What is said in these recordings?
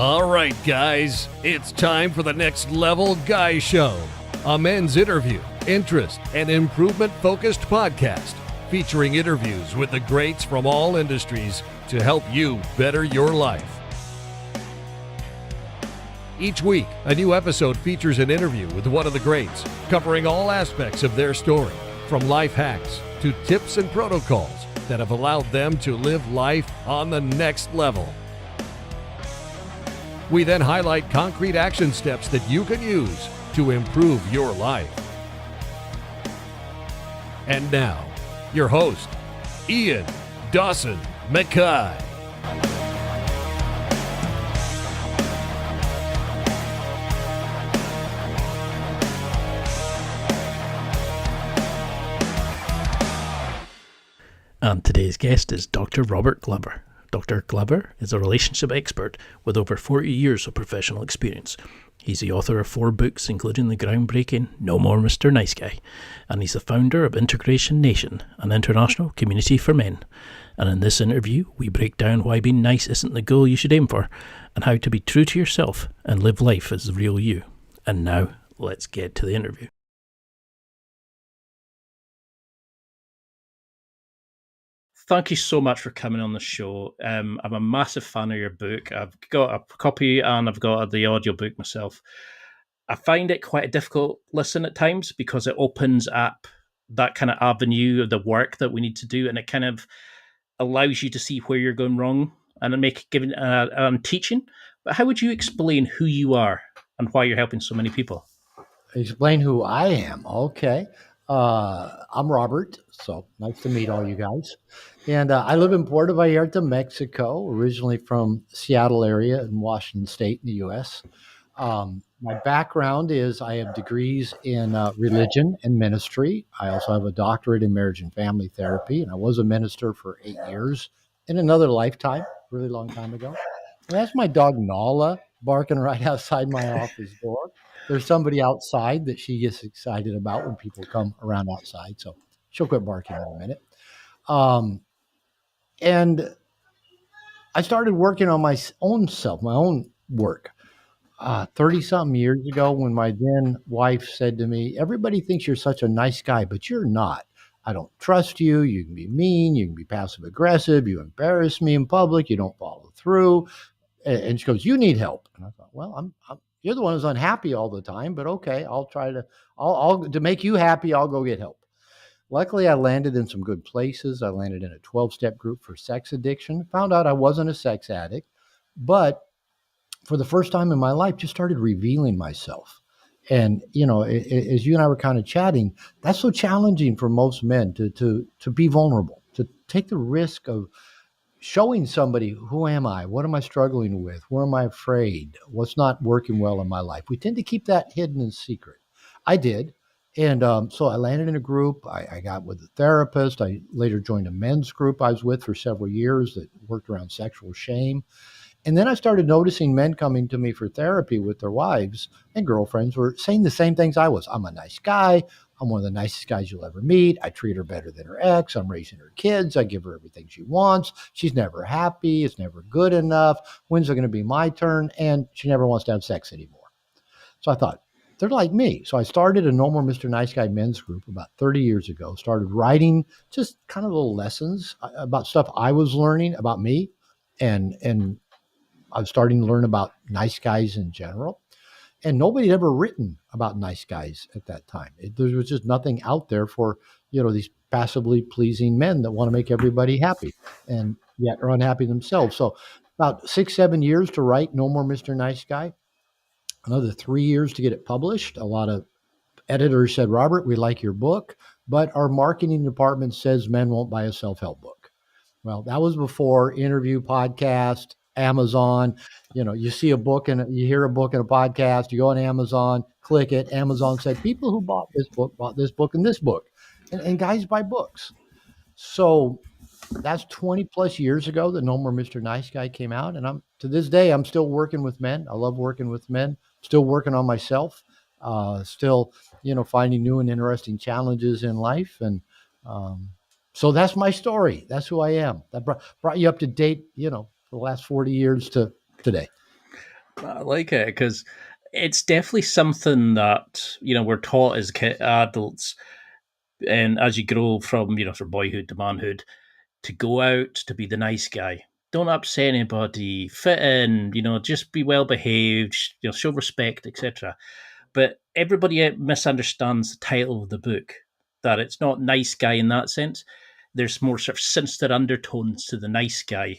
All right, guys, it's time for the Next Level Guy Show, a men's interview, interest, and improvement-focused podcast featuring interviews with the greats from all industries to help you better your life. Each week, a new episode features an interview with one of the greats, covering all aspects of their story, from life hacks to tips and protocols that have allowed them to live life on the next level. We then highlight concrete action steps that you can use to improve your life. And now, your host, Ian Dawson Mackay. And today's guest is Dr. Robert Glover. Dr. Glover is a relationship expert with over 40 years of professional experience. He's the author of 4 books, including the groundbreaking No More Mr. Nice Guy, and he's the founder of Integration Nation, an international community for men. And in this interview, we break down why being nice isn't the goal you should aim for, and how to be true to yourself and live life as the real you. And now, let's get to the interview. Thank you so much for coming on the show. I'm a massive fan of your book. I've got a copy and I've got the audiobook myself. I find it quite a difficult listen at times because it opens up that kind of avenue of the work that we need to do, and it kind of allows you to see where you're going wrong and giving teaching. But how would you explain who you are and why you're helping so many people? Explain who I am. Okay. I'm Robert, so nice to meet all you guys. And I live in Puerto Vallarta, Mexico, originally from Seattle area in Washington State in the U.S. My background is I have degrees in religion and ministry. I also have a doctorate in marriage and family therapy, and I was a minister for 8 years in another lifetime, really long time ago. And that's my dog Nala barking right outside my office door. There's somebody outside that she gets excited about when people come around outside. So she'll quit barking in a minute. And I started working on my own self, my own work, 30-something years ago when my then wife said to me, everybody thinks you're such a nice guy, but you're not. I don't trust you. You can be mean. You can be passive aggressive. You embarrass me in public. You don't follow through. And she goes, you need help. And I thought, well, you're the one who's unhappy all the time, but okay, to make you happy, I'll go get help. Luckily, I landed in some good places. I landed in a 12-step group for sex addiction, found out I wasn't a sex addict, but for the first time in my life, just started revealing myself. And, as you and I were kind of chatting, that's so challenging for most men to be vulnerable, to take the risk of showing somebody, who am I? What am I struggling with? Where am I afraid? What's not working well in my life? We tend to keep that hidden and secret. I did. And so I landed in a group. I got with a therapist. I later joined a men's group I was with for several years that worked around sexual shame. And then I started noticing men coming to me for therapy with their wives and girlfriends were saying the same things I was. I'm a nice guy. I'm one of the nicest guys you'll ever meet. I treat her better than her ex. I'm raising her kids. I give her everything she wants. She's never happy. It's never good enough. When's it going to be my turn? And she never wants to have sex anymore. So I thought, they're like me. So I started a No More Mr. Nice Guy men's group about 30 years ago, started writing just kind of little lessons about stuff I was learning about me. And I was starting to learn about nice guys in general. And nobody had ever written about nice guys at that time. There was just nothing out there for, these passively pleasing men that want to make everybody happy and yet are unhappy themselves. So about 6-7 years to write No More Mr. Nice Guy, another 3 years to get it published. A lot of editors said, Robert, we like your book, but our marketing department says men won't buy a self-help book. Well, that was before interview, podcast, Amazon. You see a book and you hear a book in a podcast, you go on Amazon, click it. Amazon said, people who bought this book and this book. And guys buy books. So that's 20 plus years ago that No More Mr. Nice Guy came out. And to this day, I'm still working with men. I love working with men, still working on myself, still, finding new and interesting challenges in life. And so that's my story. That's who I am. That brought you up to date, for the last 40 years to today. I like it because it's definitely something that we're taught as adults, and as you grow from from boyhood to manhood, to go out to be the nice guy. Don't upset anybody. Fit in. Just be well behaved. Show respect, etc. But everybody misunderstands the title of the book. That it's not nice guy in that sense. There's more sort of sinister undertones to the nice guy.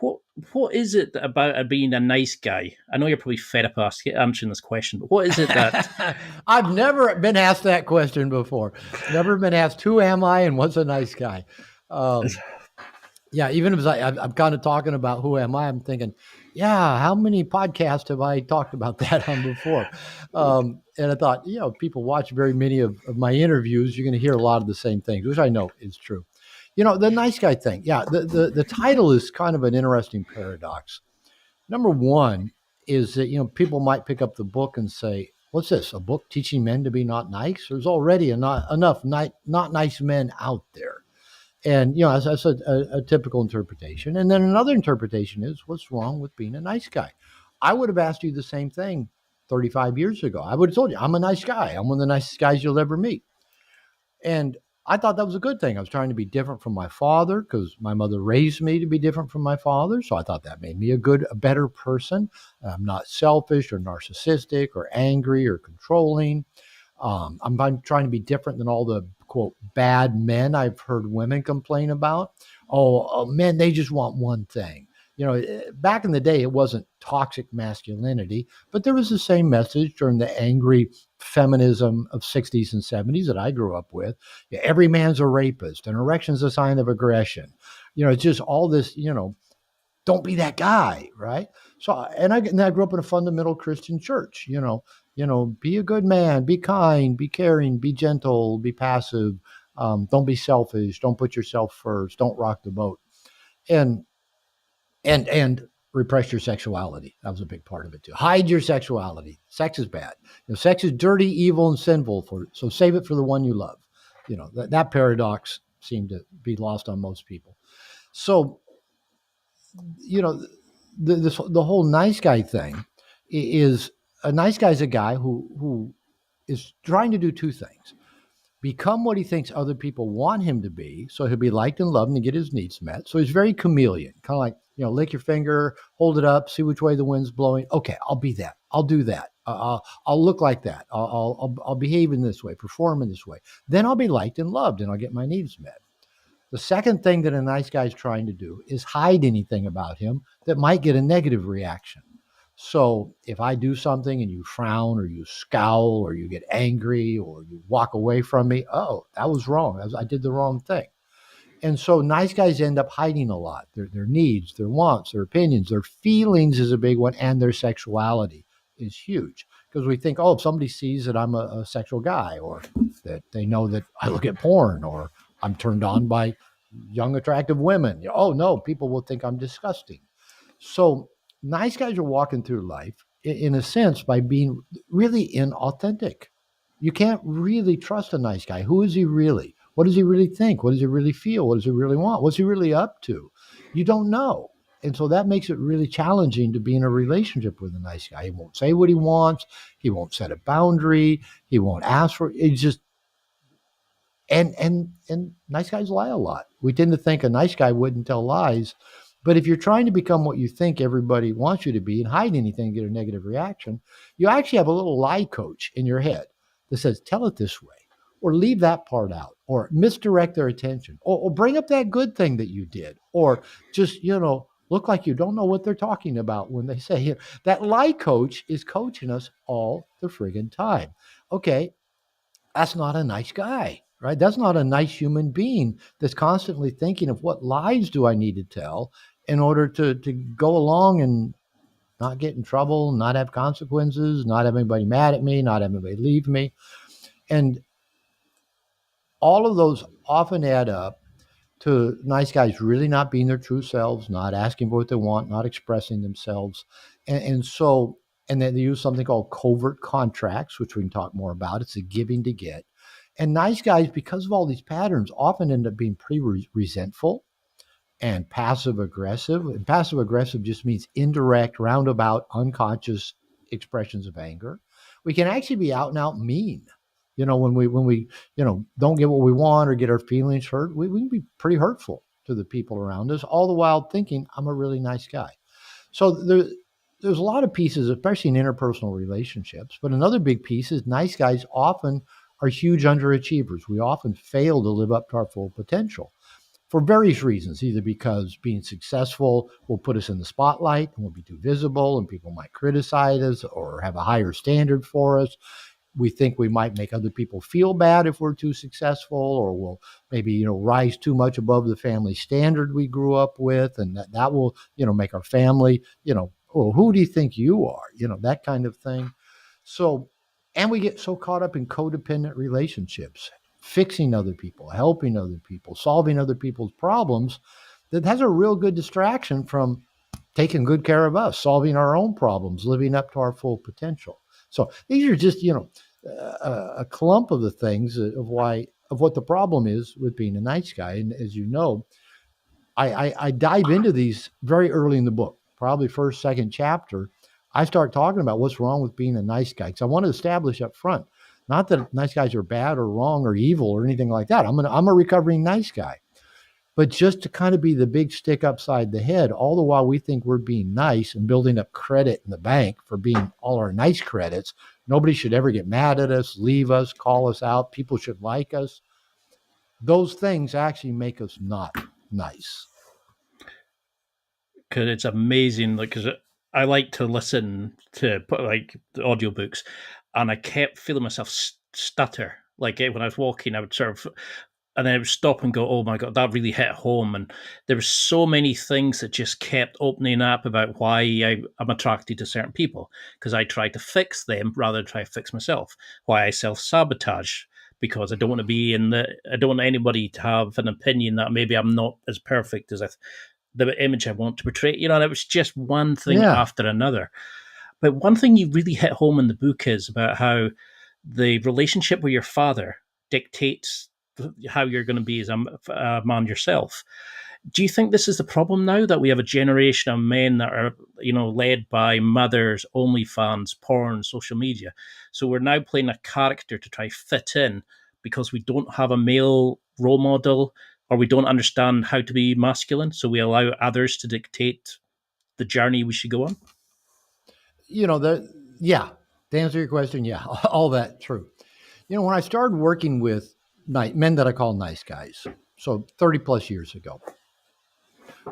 What what is it about being a nice guy? I know you're probably fed up answering this question, but what is it that I've never been asked that question before. Never been asked, who am I and what's a nice guy? Yeah, even if I'm kind of talking about who am I, I'm thinking, yeah, how many podcasts have I talked about that on before? And I thought, people watch very many of my interviews. You're going to hear a lot of the same things, which I know is true. The nice guy thing. Yeah, the title is kind of an interesting paradox. Number one is that, people might pick up the book and say, what's this, a book teaching men to be not nice? There's already enough not nice men out there. And, that's a typical interpretation. And then another interpretation is, what's wrong with being a nice guy? I would have asked you the same thing 35 years ago. I would have told you, I'm a nice guy. I'm one of the nicest guys you'll ever meet. And I thought that was a good thing. I was trying to be different from my father because my mother raised me to be different from my father. So I thought that made me a better person. I'm not selfish or narcissistic or angry or controlling. I'm trying to be different than all the quote bad men I've heard women complain about. Oh, men, they just want one thing. Back in the day, it wasn't toxic masculinity, but there was the same message during the angry feminism of 60s and 70s that I grew up with. Yeah, every man's a rapist. An erection's a sign of aggression. It's just all this, don't be that guy, right? So, and I grew up in a fundamental Christian church. Be a good man, be kind, be caring, be gentle, be passive. Don't be selfish. Don't put yourself first. Don't rock the boat, and repress your sexuality. That was a big part of it too. Hide your sexuality. Sex is bad. Sex is dirty, evil, and sinful. So save it for the one you love. That paradox seemed to be lost on most people. So, the whole nice guy thing is, a nice guy is a guy who is trying to do two things: become what he thinks other people want him to be, so he'll be liked and loved and get his needs met. So he's very chameleon, kind of like, lick your finger, hold it up, see which way the wind's blowing. Okay, I'll be that. I'll do that. I'll look like that. I'll behave in this way, perform in this way. Then I'll be liked and loved, and I'll get my needs met. The second thing that a nice guy is trying to do is hide anything about him that might get a negative reaction. So if I do something and you frown or you scowl or you get angry or you walk away from me, oh, that was wrong. I did the wrong thing. And so nice guys end up hiding a lot. Their needs, their wants, their opinions, their feelings is a big one, and their sexuality is huge. Because we think, oh, if somebody sees that I'm a sexual guy, or that they know that I look at porn, or I'm turned on by young, attractive women. Oh, no, people will think I'm disgusting. So nice guys are walking through life, in a sense, by being really inauthentic. You can't really trust a nice guy. Who is he really? What does he really think? What does he really feel? What does he really want? What's he really up to? You don't know. And so that makes it really challenging to be in a relationship with a nice guy. He won't say what he wants. He won't set a boundary. He won't ask for it. It's just, and nice guys lie a lot. We tend to think a nice guy wouldn't tell lies. But if you're trying to become what you think everybody wants you to be and hide anything and get a negative reaction, you actually have a little lie coach in your head that says, tell it this way, or leave that part out, or misdirect their attention, or bring up that good thing that you did, or just, look like you don't know what they're talking about when they say, that lie coach is coaching us all the friggin' time. Okay, that's not a nice guy, right? That's not a nice human being that's constantly thinking of what lies do I need to tell in order to go along and not get in trouble, not have consequences, not have anybody mad at me, not have anybody leave me. And all of those often add up to nice guys really not being their true selves, not asking for what they want, not expressing themselves. And then they use something called covert contracts, which we can talk more about. It's a giving to get. And nice guys, because of all these patterns, often end up being pretty resentful. and passive aggressive. And passive aggressive just means indirect, roundabout, unconscious expressions of anger. We can actually be out and out mean. When we don't get what we want or get our feelings hurt, we can be pretty hurtful to the people around us, all the while thinking I'm a really nice guy. So there's a lot of pieces, especially in interpersonal relationships. But another big piece is nice guys often are huge underachievers. We often fail to live up to our full potential for various reasons, either because being successful will put us in the spotlight and we'll be too visible and people might criticize us or have a higher standard for us. We think we might make other people feel bad if we're too successful, or we'll maybe, rise too much above the family standard we grew up with. And that will, make our family, oh, who do you think you are? That kind of thing. So, and we get so caught up in codependent relationships, fixing other people, helping other people, solving other people's problems, that has a real good distraction from taking good care of us, solving our own problems, living up to our full potential. So these are just, a clump of the things of what the problem is with being a nice guy. And as you know, I dive into these very early in the book, probably first, second chapter. I start talking about what's wrong with being a nice guy, because I want to establish up front, not that nice guys are bad or wrong or evil or anything like that. I'm a recovering nice guy. But just to kind of be the big stick upside the head, all the while we think we're being nice and building up credit in the bank for being all our nice credits. Nobody should ever get mad at us, leave us, call us out. People should like us. Those things actually make us not nice. Because it's amazing. Because I like to listen to like the audiobooks, and I kept feeling myself stutter. Like when I was walking, I would sort of, and then I would stop and go, "Oh my god, that really hit home." And there were so many things that just kept opening up about why I'm attracted to certain people, because I try to fix them rather than try to fix myself. Why I self sabotage, because I don't want to I don't want anybody to have an opinion that maybe I'm not as perfect as the image I want to portray. And it was just one thing after another. But one thing you really hit home in the book is about how the relationship with your father dictates how you're going to be as a man yourself. Do you think this is the problem now, that we have a generation of men that are, led by mothers, OnlyFans, porn, social media? So we're now playing a character to try fit in because we don't have a male role model, or we don't understand how to be masculine. So we allow others to dictate the journey we should go on. To answer your question, all that true. When I started working with men that I call nice guys, so 30 plus years ago,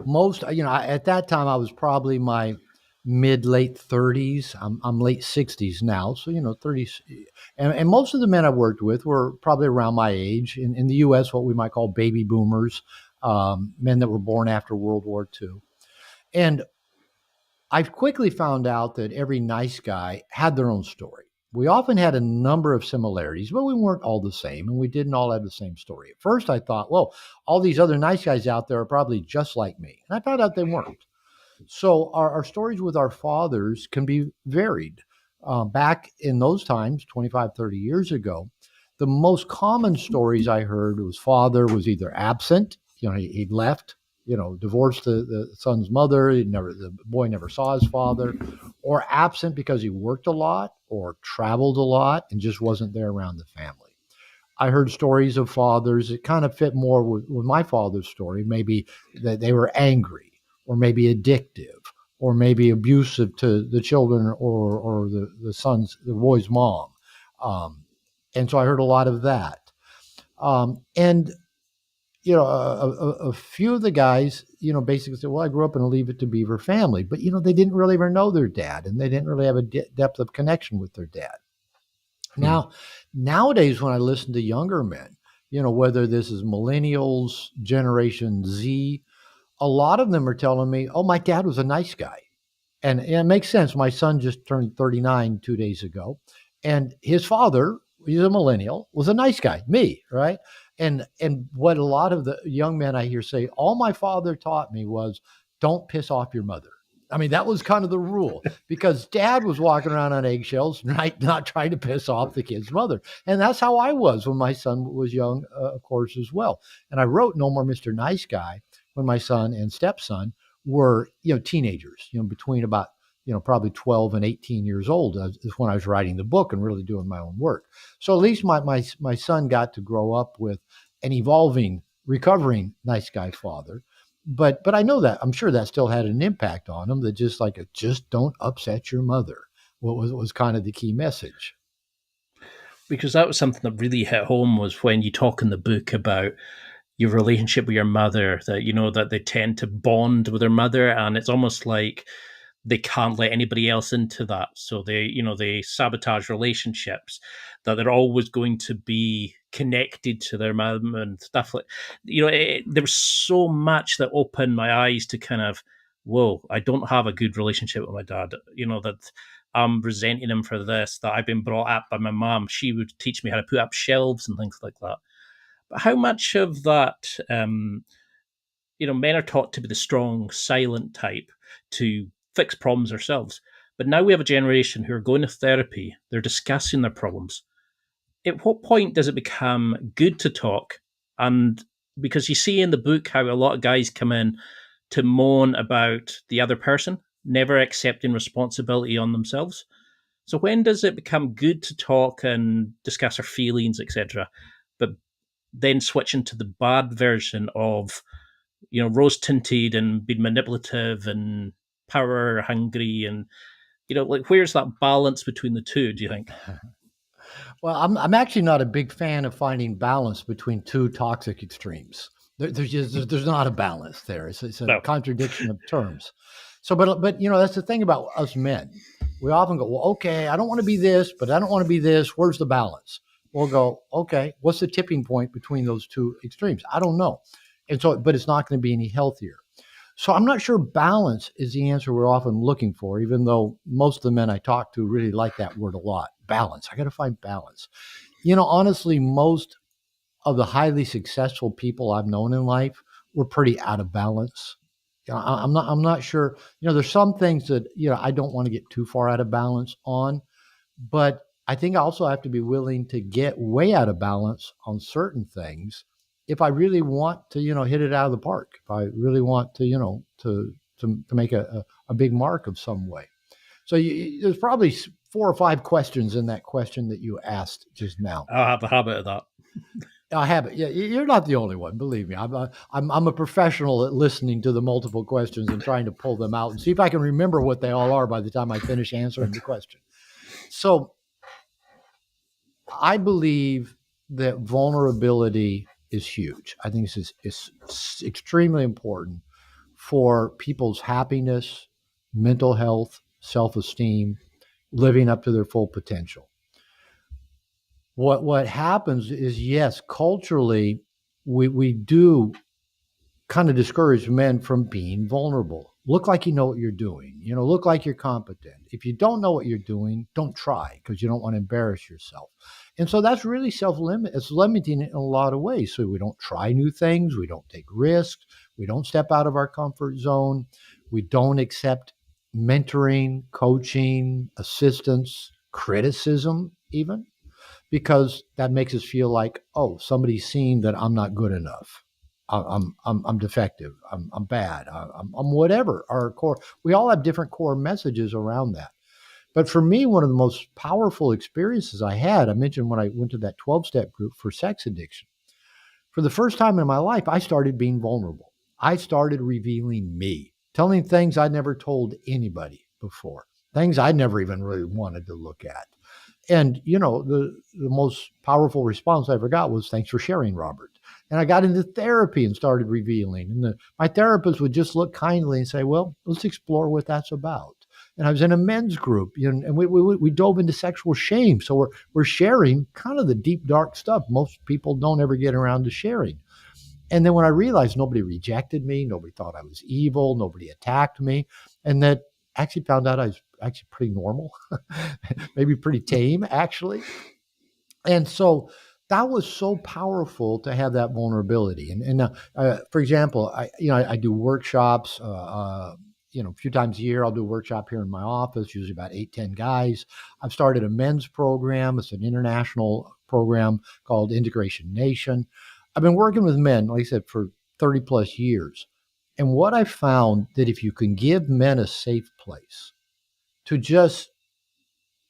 most, at that time I was probably my late 30s. I'm late 60s now. So, 30s. And most of the men I worked with were probably around my age in the US, what we might call baby boomers, men that were born after World War II. And I've quickly found out that every nice guy had their own story. We often had a number of similarities, but we weren't all the same, and we didn't all have the same story. At first, I thought, well, all these other nice guys out there are probably just like me. And I found out they weren't. So our stories with our fathers can be varied. Back in those times, 25, 30 years ago, the most common stories I heard was father was either absent, he'd left, divorced the son's mother. The boy never saw his father, or absent because he worked a lot or traveled a lot and just wasn't there around the family. I heard stories of fathers that kind of fit more with my father's story, maybe that they were angry or maybe addictive or maybe abusive to the children or the boy's mom. And so I heard a lot of that. And a few of the guys, basically said, well, I grew up in a Leave It to Beaver family, but, they didn't really ever know their dad, and they didn't really have a depth of connection with their dad. Now, nowadays, when I listen to younger men, whether this is millennials, Generation Z, a lot of them are telling me, oh, my dad was a nice guy. And it makes sense. My son just turned 39 2 days ago, and his father, he's a millennial, was a nice guy, me, right? And what a lot of the young men I hear say, all my father taught me was, don't piss off your mother. I mean, that was kind of the rule, because dad was walking around on eggshells, right? Not trying to piss off the kid's mother. And that's how I was when my son was young, of course, as well. And I wrote No More Mr. Nice Guy when my son and stepson were, teenagers, between about, probably 12 and 18 years old is when I was writing the book and really doing my own work. So at least my son got to grow up with an evolving, recovering nice guy father. But I know that I'm sure that still had an impact on him. That just don't upset your mother. What was kind of the key message. Because that was something that really hit home was when you talk in the book about your relationship with your mother, that that they tend to bond with their mother, and it's almost like they can't let anybody else into that, so they sabotage relationships, that they're always going to be connected to their mom and stuff like there was so much that opened my eyes to kind of, whoa, I don't have a good relationship with my dad, that I'm resenting him for this, that I've been brought up by my mom. She would teach me how to put up shelves and things like that. But how much of that, men are taught to be the strong, silent type, to fix problems ourselves. But now we have a generation who are going to therapy, they're discussing their problems. At what point does it become good to talk? And because you see in the book how a lot of guys come in to moan about the other person, never accepting responsibility on themselves. So when does it become good to talk and discuss our feelings, etc., but then switching to the bad version of, rose tinted and being manipulative and power hungry, and where's that balance between the two, do you think? Well, I'm actually not a big fan of finding balance between two toxic extremes. There's not a balance there. It's a No. contradiction of terms. So, but that's the thing about us men. We often go, well, okay, I don't want to be this, but I don't want to be this. Where's the balance? We'll go, okay, what's the tipping point between those two extremes? I don't know. And so, but it's not going to be any healthier. So I'm not sure balance is the answer we're often looking for, even though most of the men I talk to really like that word a lot. Balance. I got to find balance. Honestly, most of the highly successful people I've known in life were pretty out of balance. I'm not sure. There's some things that, I don't want to get too far out of balance on, but I think I also have to be willing to get way out of balance on certain things if I really want to, hit it out of the park. If I really want to, to make a big mark of some way. So there's probably 4 or 5 questions in that question that you asked just now. I have a habit of that. I have it. Yeah, you're not the only one. Believe me, I'm a professional at listening to the multiple questions and trying to pull them out and see if I can remember what they all are by the time I finish answering the question. So I believe that vulnerability is huge. I think it's extremely important for people's happiness, mental health, self-esteem, living up to their full potential. What happens is, yes, culturally, we do kind of discourage men from being vulnerable. Look like you know what you're doing. Look like you're competent. If you don't know what you're doing, don't try, because you don't want to embarrass yourself. And so that's really self-limit. It's limiting in a lot of ways. So we don't try new things. We don't take risks. We don't step out of our comfort zone. We don't accept mentoring, coaching, assistance, criticism, even, because that makes us feel like, oh, somebody's seen that I'm not good enough. I'm defective. I'm bad. I'm whatever. Our core. We all have different core messages around that. But for me, one of the most powerful experiences I had, I mentioned when I went to that 12-step group for sex addiction. For the first time in my life, I started being vulnerable. I started revealing me, telling things I'd never told anybody before, things I never even really wanted to look at. And, the most powerful response I ever got was, thanks for sharing, Robert. And I got into therapy and started revealing. And my therapist would just look kindly and say, well, let's explore what that's about. And I was in a men's group, and we dove into sexual shame. So we're sharing kind of the deep, dark stuff most people don't ever get around to sharing. And then when I realized nobody rejected me, nobody thought I was evil, nobody attacked me, and that actually found out I was actually pretty normal, maybe pretty tame, actually. And so that was so powerful to have that vulnerability. And for example, I do workshops, a few times a year. I'll do a workshop here in my office, usually about 8-10 guys. I've started a men's program. It's an international program called Integration Nation. I've been working with men, like I said, for 30 plus years. And what I found that if you can give men a safe place to just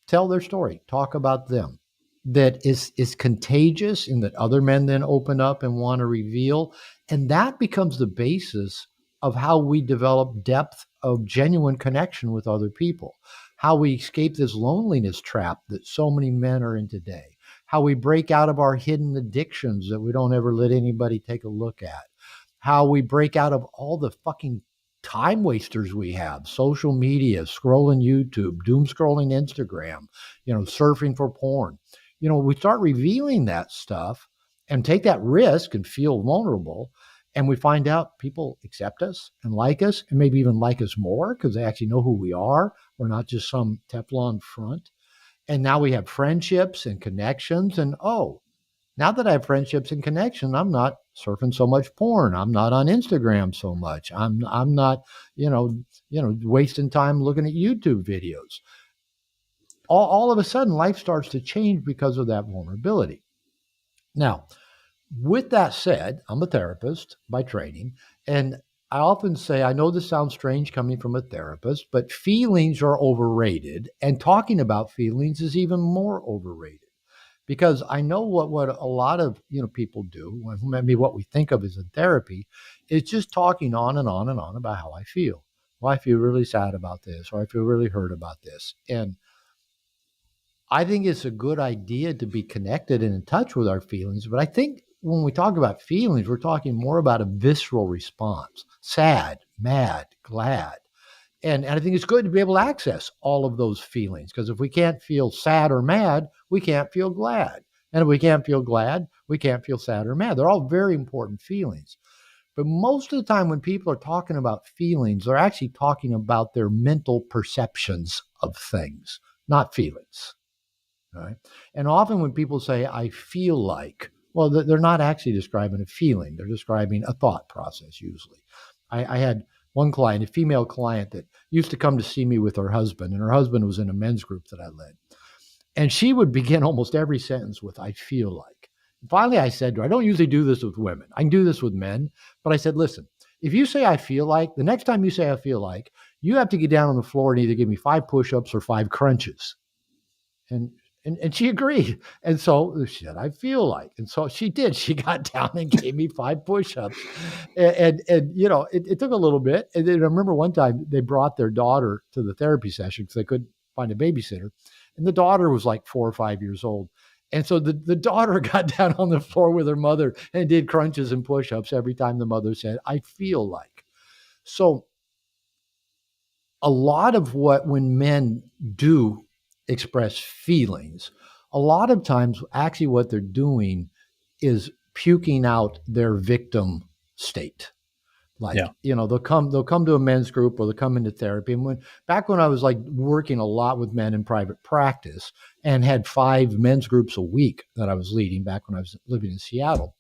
tell their story, talk about them, that is contagious and that other men then open up and want to reveal. And that becomes the basis of how we develop depth of genuine connection with other people, how we escape this loneliness trap that so many men are in today, how we break out of our hidden addictions that we don't ever let anybody take a look at, how we break out of all the fucking time wasters we have, social media, scrolling YouTube, doom scrolling Instagram, surfing for porn. We start revealing that stuff and take that risk and feel vulnerable. And we find out people accept us and like us and maybe even like us more because they actually know who we are. We're not just some Teflon front. And now we have friendships and connections. And now that I have friendships and connection, I'm not surfing so much porn. I'm not on Instagram so much. I'm not, wasting time looking at YouTube videos. All of a sudden, life starts to change because of that vulnerability. Now, with that said, I'm a therapist by training, and I often say, I know this sounds strange coming from a therapist, but feelings are overrated, and talking about feelings is even more overrated. Because I know what a lot of people do, maybe what we think of as in therapy, is just talking on and on and on about how I feel. Well, I feel really sad about this, or I feel really hurt about this. And I think it's a good idea to be connected and in touch with our feelings. But I think when we talk about feelings, we're talking more about a visceral response: sad, mad, glad. And I think it's good to be able to access all of those feelings, because if we can't feel sad or mad, we can't feel glad. And if we can't feel glad, we can't feel sad or mad. They're all very important feelings. But most of the time when people are talking about feelings, they're actually talking about their mental perceptions of things, not feelings. Right? And often when people say, I feel like, well, they're not actually describing a feeling. They're describing a thought process usually. I had one client, a female client, that used to come to see me with her husband, and her husband was in a men's group that I led. And she would begin almost every sentence with, I feel like. And finally, I said to her, I don't usually do this with women. I can do this with men. But I said, listen, if you say I feel like, the next time you say I feel like, you have to get down on the floor and either give me 5 push-ups or 5 crunches. And she agreed. And so she said, I feel like. And so she did. She got down and gave me 5 push-ups. And it took a little bit. And then I remember one time they brought their daughter to the therapy session because they couldn't find a babysitter. And the daughter was like 4 or 5 years old. And so the daughter got down on the floor with her mother and did crunches and push-ups every time the mother said, I feel like. So a lot of when men do express feelings, a lot of times actually what they're doing is puking out their victim state. Like, they'll come to a men's group or they'll come into therapy. And back when I was like working a lot with men in private practice and had 5 men's groups a week that I was leading back when I was living in Seattle,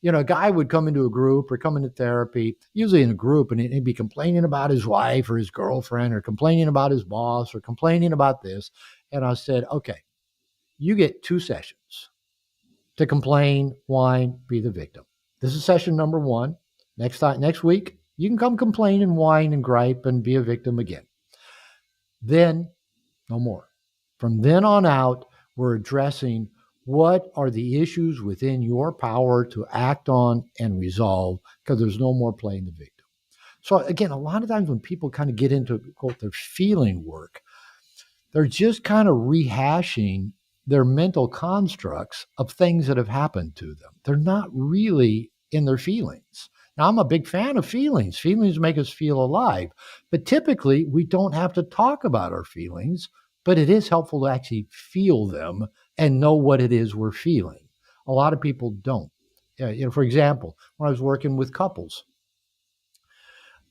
a guy would come into a group or come into therapy, usually in a group, and he'd be complaining about his wife or his girlfriend or complaining about his boss or complaining about this. And I said, okay, you get 2 sessions to complain, whine, be the victim. This is session number 1. Next week, you can come complain and whine and gripe and be a victim again. Then, no more. From then on out, we're addressing what are the issues within your power to act on and resolve, because there's no more playing the victim. So again, a lot of times when people kind of get into, quote, their feeling work, they're just kind of rehashing their mental constructs of things that have happened to them. They're not really in their feelings. Now, I'm a big fan of feelings. Feelings make us feel alive. But typically, we don't have to talk about our feelings, but it is helpful to actually feel them and know what it is we're feeling. A lot of people don't. For example, when I was working with couples,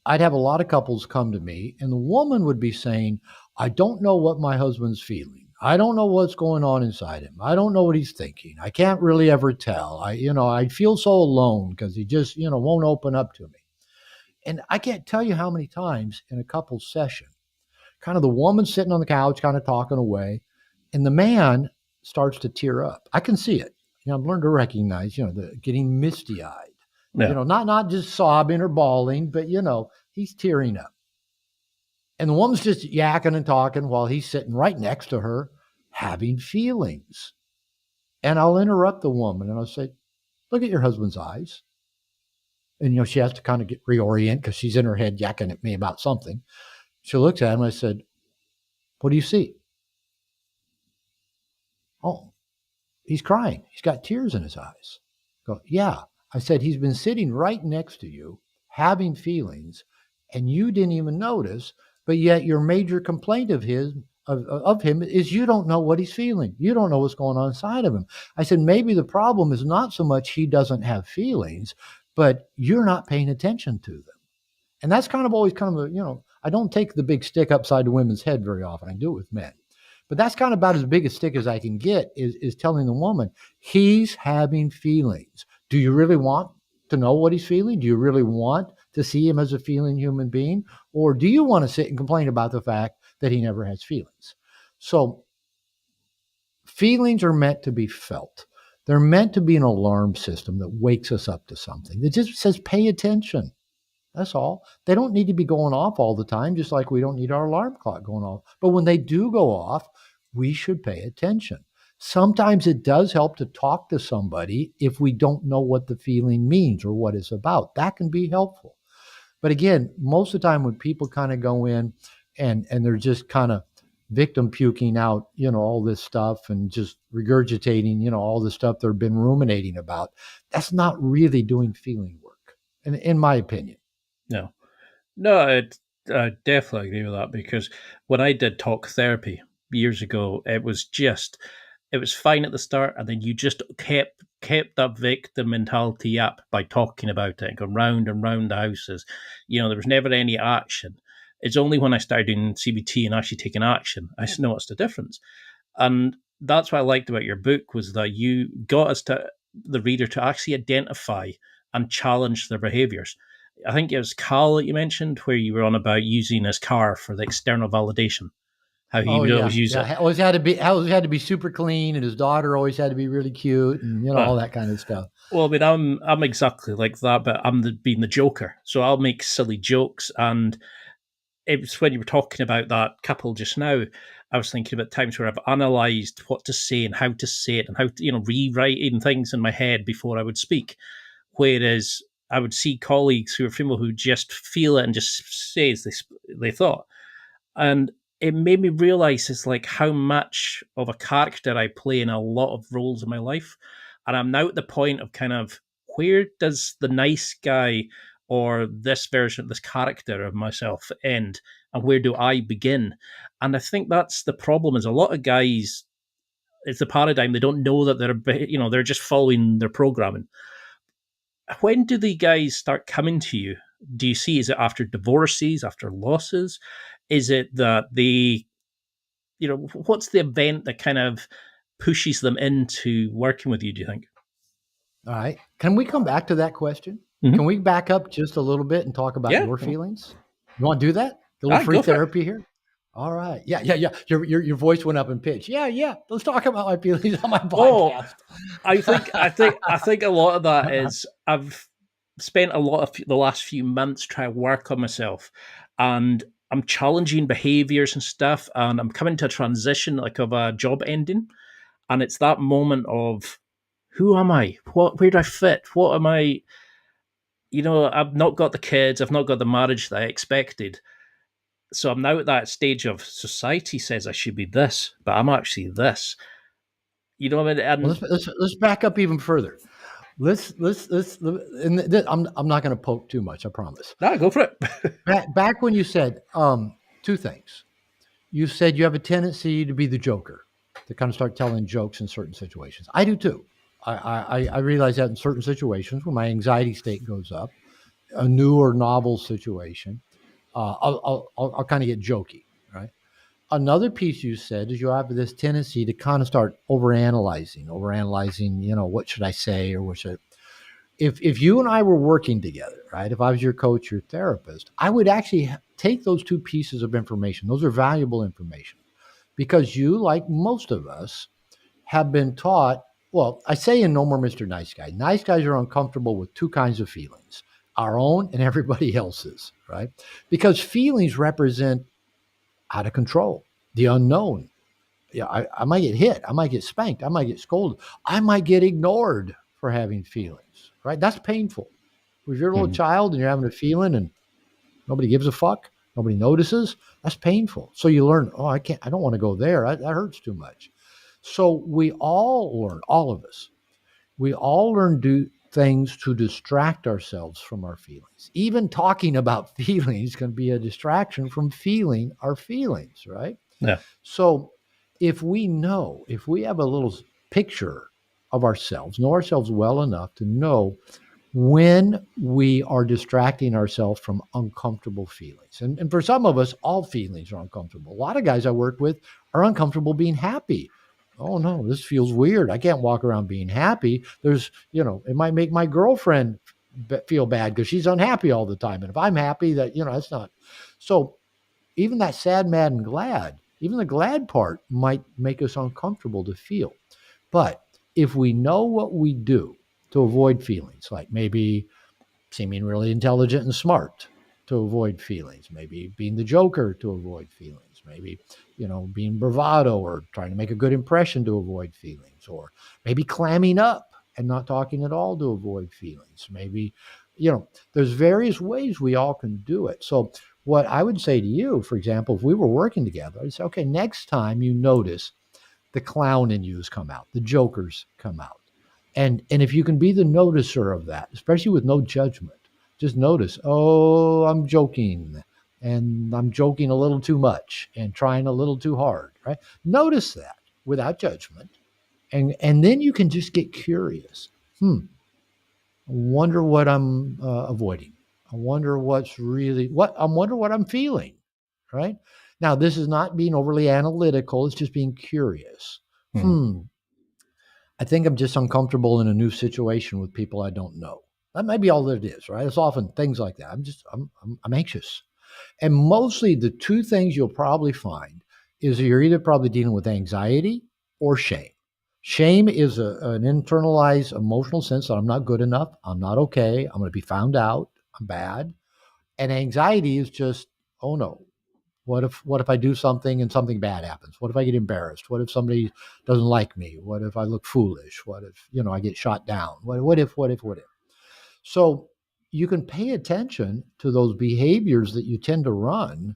I'd have a lot of couples come to me, and the woman would be saying, I don't know what my husband's feeling. I don't know what's going on inside him. I don't know what he's thinking. I can't really ever tell. I feel so alone because he just, won't open up to me. And I can't tell you how many times in a couple's session, kind of the woman sitting on the couch, kind of talking away, and the man starts to tear up. I can see it. I've learned to recognize, the getting misty-eyed. Yeah. Not just sobbing or bawling, but he's tearing up. And the woman's just yakking and talking while he's sitting right next to her, having feelings. And I'll interrupt the woman and I'll say, look at your husband's eyes. And, she has to kind of reorient because she's in her head yakking at me about something. She looks at him and I said, what do you see? Oh, he's crying. He's got tears in his eyes. Go, yeah. I said, he's been sitting right next to you, having feelings, and you didn't even notice, but yet your major complaint of him is you don't know what he's feeling. You don't know what's going on inside of him. I said, maybe the problem is not so much he doesn't have feelings, but you're not paying attention to them. And that's always I don't take the big stick upside the women's head very often. I do it with men. But that's kind of about as big a stick as I can get is telling the woman, he's having feelings. Do you really want to know what he's feeling? Do you really want to see him as a feeling human being? Or do you want to sit and complain about the fact that he never has feelings? So feelings are meant to be felt. They're meant to be an alarm system that wakes us up to something. That just says, pay attention. That's all. They don't need to be going off all the time, just like we don't need our alarm clock going off. But when they do go off, we should pay attention. Sometimes it does help to talk to somebody if we don't know what the feeling means or what it's about. That can be helpful. But again, most of the time when people kind of go in and they're just kind of victim puking out, all this stuff and just regurgitating, all the stuff they've been ruminating about, that's not really doing feeling work, in my opinion. No. No, I definitely agree with that because when I did talk therapy years ago, it was fine at the start, and then you just kept that victim mentality up by talking about it and going round and round the houses. There was never any action. It's only when I started doing CBT and actually taking action, I noticed a difference. And that's what I liked about your book was that you got the reader to actually identify and challenge their behaviors. I think it was Carl that you mentioned where you were on about using his car for the external validation. How he would always use it. Always had to be super clean, and his daughter always had to be really cute, and all that kind of stuff. Well, I mean, I'm exactly like that, but I'm being the joker, so I'll make silly jokes. And it was when you were talking about that couple just now, I was thinking about times where I've analysed what to say and how to say it, and how to, rewriting things in my head before I would speak. Whereas I would see colleagues who are female who just feel it and just say as they thought. And it made me realize it's like how much of a character I play in a lot of roles in my life. And I'm now at the point of kind of where does the nice guy or this version, this character of myself end, and where do I begin? And I think that's the problem is a lot of guys, it's the paradigm. They don't know that they're just following their programming. When do the guys start coming to you? Do you see, is it after divorces, after losses? Is it that what's the event that kind of pushes them into working with you, do you think? All right. Can we come back to that question? Mm-hmm. Can we back up just a little bit and talk about your feelings? You want to do that? A little free therapy here? All right. Yeah. Your voice went up in pitch. Yeah. Let's talk about my feelings on my podcast. I think a lot of that is I've spent a lot of the last few months trying to work on myself, and I'm challenging behaviors and stuff, and I'm coming to a transition like of a job ending, and it's that moment of who am I? Where do I fit? What am I? I've not got the kids, I've not got the marriage that I expected. So I'm now at that stage of society says I should be this, but I'm actually this. You know what I mean? Well, let's back up even further. Let's I'm not going to poke too much, I promise. No, go for it. back when you said two things. You said you have a tendency to be the joker, to kind of start telling jokes in certain situations. I do too. I realize that in certain situations when my anxiety state goes up, a new or novel situation, I'll kind of get jokey, right? Another piece you said is you have this tendency to kind of start overanalyzing, what should I say or what should if you and I were working together, right? If I was your coach, your therapist, I would actually take those two pieces of information. Those are valuable information because you, like most of us, have been taught Well, I say in No More Mr. Nice Guy, nice guys are uncomfortable with two kinds of feelings, our own and everybody else's, right? Because feelings represent out of control, the unknown. Yeah, I might get hit. I might get spanked. I might get scolded. I might get ignored for having feelings, right? That's painful. If you're a little Mhm. child and you're having a feeling and nobody gives a fuck, nobody notices, that's painful. So you learn, oh, I don't want to go there. That hurts too much. So we all learn, all of us, we all learn do things to distract ourselves from our feelings. Even talking about feelings can be a distraction from feeling our feelings, right? Yeah. So if we have a little picture of ourselves, know ourselves well enough to know when we are distracting ourselves from uncomfortable feelings. And for some of us, all feelings are uncomfortable. A lot of guys I work with are uncomfortable being happy. Oh no, this feels weird. I can't walk around being happy. It might make my girlfriend feel bad because she's unhappy all the time. And if I'm happy, that's not. So even that sad, mad, and glad, even the glad part might make us uncomfortable to feel. But if we know what we do to avoid feelings, like maybe seeming really intelligent and smart to avoid feelings, maybe being the joker to avoid feelings, maybe, being bravado or trying to make a good impression to avoid feelings, or maybe clamming up and not talking at all to avoid feelings. Maybe, there's various ways we all can do it. So, what I would say to you, for example, if we were working together, I'd say, okay, next time you notice the clown in yous come out, the jokers come out. And if you can be the noticer of that, especially with no judgment, just notice, oh, I'm joking and I'm joking a little too much and trying a little too hard, right? Notice that without judgment. And then you can just get curious. I wonder what I'm avoiding. I wonder I wonder what I'm feeling, right? Now, this is not being overly analytical. It's just being curious. Mhm. Hmm. I think I'm just uncomfortable in a new situation with people I don't know. That might be all that it is, right? It's often things like that. I'm anxious. And mostly the two things you'll probably find is that you're either probably dealing with anxiety or shame. Shame is an internalized emotional sense that I'm not good enough. I'm not okay. I'm going to be found out. I'm bad. And anxiety is just, oh no, what if I do something and something bad happens? What if I get embarrassed? What if somebody doesn't like me? What if I look foolish? What if, I get shot down? What if? So you can pay attention to those behaviors that you tend to run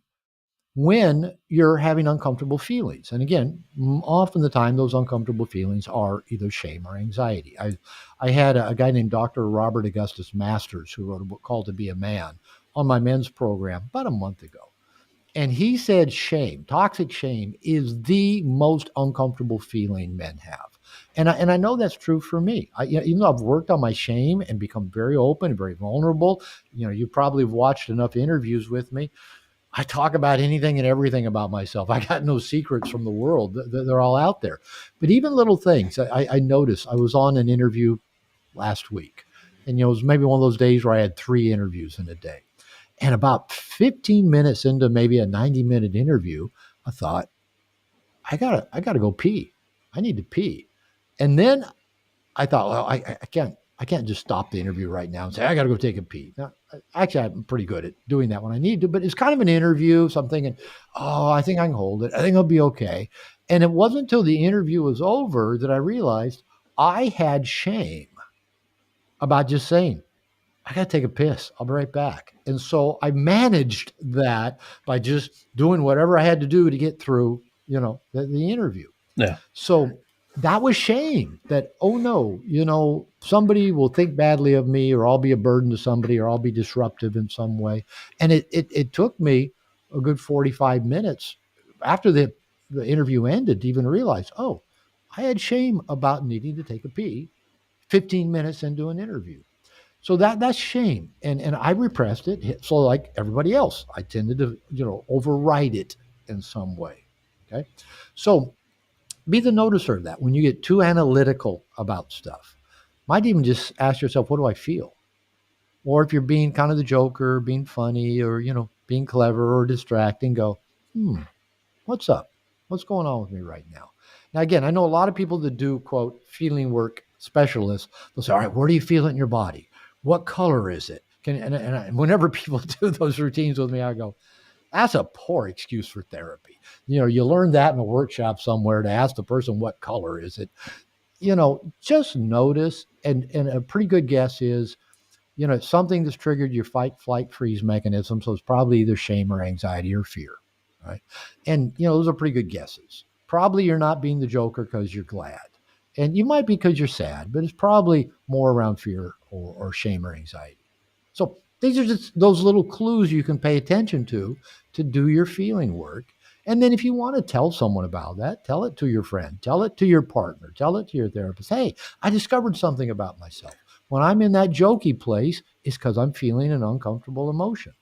when you're having uncomfortable feelings. And again, often the time those uncomfortable feelings are either shame or anxiety. I had a guy named Dr. Robert Augustus Masters who wrote a book called To Be a Man on my men's program about a month ago. And he said shame, toxic shame, is the most uncomfortable feeling men have. And I know that's true for me. Even though I've worked on my shame and become very open and very vulnerable, you probably have watched enough interviews with me. I talk about anything and everything about myself. I got no secrets from the world. They're all out there. But even little things, I noticed. I was on an interview last week, and it was maybe one of those days where I had 3 interviews in a day. And about 15 minutes into maybe a 90-minute interview, I thought, I gotta go pee. I need to pee. And then I thought, well, I can't just stop the interview right now and say, I gotta go take a pee. Now, actually, I'm pretty good at doing that when I need to, but it's kind of an interview. So I'm thinking, oh, I think I can hold it. I think I'll be okay. And it wasn't until the interview was over that I realized I had shame about just saying, I got to take a piss. I'll be right back. And so I managed that by just doing whatever I had to do to get through, the interview. Yeah. So that was shame that, oh no, somebody will think badly of me, or I'll be a burden to somebody, or I'll be disruptive in some way. And it took me a good 45 minutes after the interview ended to even realize, oh, I had shame about needing to take a pee 15 minutes into an interview. So that's shame. And I repressed it. So like everybody else, I tended to, override it in some way. Okay. So be the noticer of that. When you get too analytical about stuff, might even just ask yourself, what do I feel? Or if you're being kind of the joker, being funny, or, being clever or distracting, go, what's up? What's going on with me right now? Now, again, I know a lot of people that do, quote, feeling work specialists. They'll say, all right, where do you feel it in your body? What color is it? And whenever people do those routines with me, I go, that's a poor excuse for therapy. You learn that in a workshop somewhere to ask the person, what color is it? Just notice. And a pretty good guess is, something that's triggered your fight, flight, freeze mechanism. So it's probably either shame or anxiety or fear, right? And, those are pretty good guesses. Probably you're not being the joker because you're glad. And you might be because you're sad, but it's probably more around fear or shame or anxiety. So these are just those little clues you can pay attention to do your feeling work. And then if you want to tell someone about that, tell it to your friend, tell it to your partner, tell it to your therapist. Hey, I discovered something about myself. When I'm in that jokey place, it's because I'm feeling an uncomfortable emotion.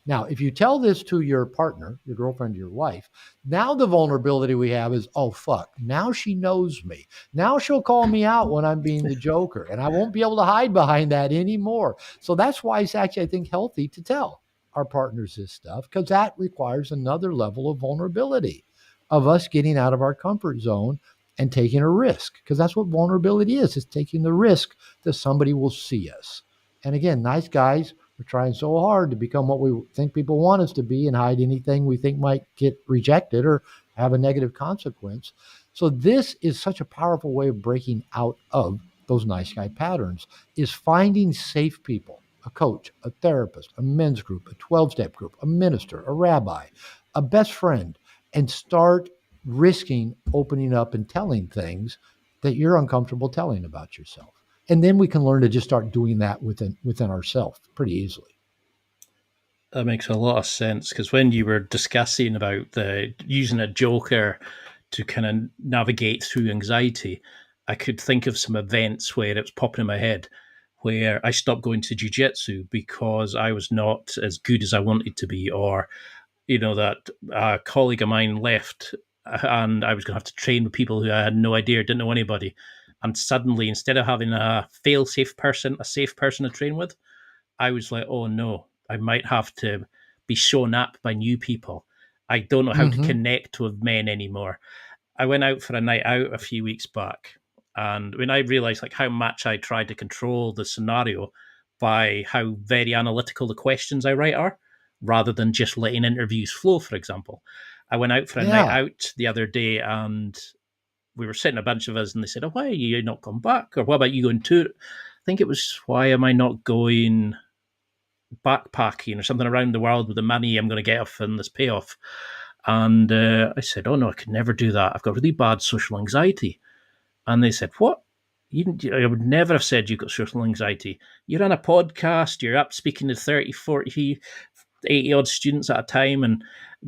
Now, if you tell this to your partner, your girlfriend, your wife, now the vulnerability we have is, oh, fuck, now she knows me. Now she'll call me out when I'm being the joker, and I won't be able to hide behind that anymore. So that's why it's actually, I think, healthy to tell our partners this stuff, because that requires another level of vulnerability of us getting out of our comfort zone and taking a risk, because that's what vulnerability is. It's taking the risk that somebody will see us. And again, nice guys, we're trying so hard to become what we think people want us to be and hide anything we think might get rejected or have a negative consequence. So this is such a powerful way of breaking out of those nice guy patterns, is finding safe people, a coach, a therapist, a men's group, a 12-step group, a minister, a rabbi, a best friend, and start risking opening up and telling things that you're uncomfortable telling about yourself. And then we can learn to just start doing that within ourselves pretty easily. That makes a lot of sense, because when you were discussing about the using a joker to kind of navigate through anxiety, I could think of some events where it was popping in my head where I stopped going to jiu-jitsu because I was not as good as I wanted to be, or that a colleague of mine left and I was going to have to train with people who I had no idea, didn't know anybody. And suddenly, instead of having a fail-safe person, a safe person to train with, I was like, oh no, I might have to be shown up by new people. I don't know how to Mm-hmm. connect with men anymore. I went out for a night out a few weeks back, and when I realized like how much I tried to control the scenario by how very analytical the questions I write are, rather than just letting interviews flow, for example. I went out for a night Yeah. out the other day, and we were sitting a bunch of us, and they said, "Oh, why are you not come back? Or what about you going to?" I think it was, "Why am I not going backpacking or something around the world with the money I'm going to get off in this payoff?" And I said, "Oh no, I could never do that. I've got really bad social anxiety." And they said, "What? I would never have said you've got social anxiety. You're on a podcast, you're up speaking to 30, 40, 80 odd students at a time, and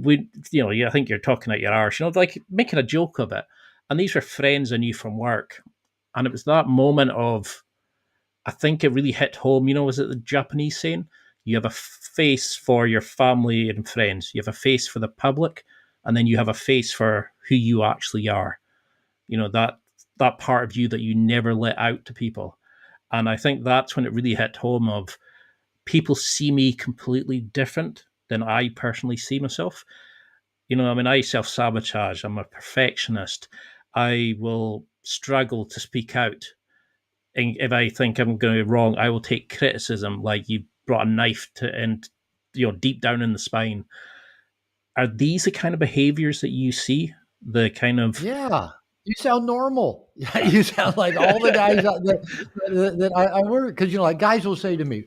I think you're talking at your arse, like making a joke of it." And these were friends I knew from work. And it was that moment of, I think it really hit home. Was it the Japanese saying? You have a face for your family and friends, you have a face for the public, and then you have a face for who you actually are. That part of you that you never let out to people. And I think that's when it really hit home of, people see me completely different than I personally see myself. I self sabotage. I'm a perfectionist. I will struggle to speak out. And if I think I'm going to be wrong, I will take criticism like you brought a knife to, and deep down in the spine. Are these the kind of behaviors that you see? The kind of Yeah. You sound normal. You sound like all the guys that I work, because like guys will say to me,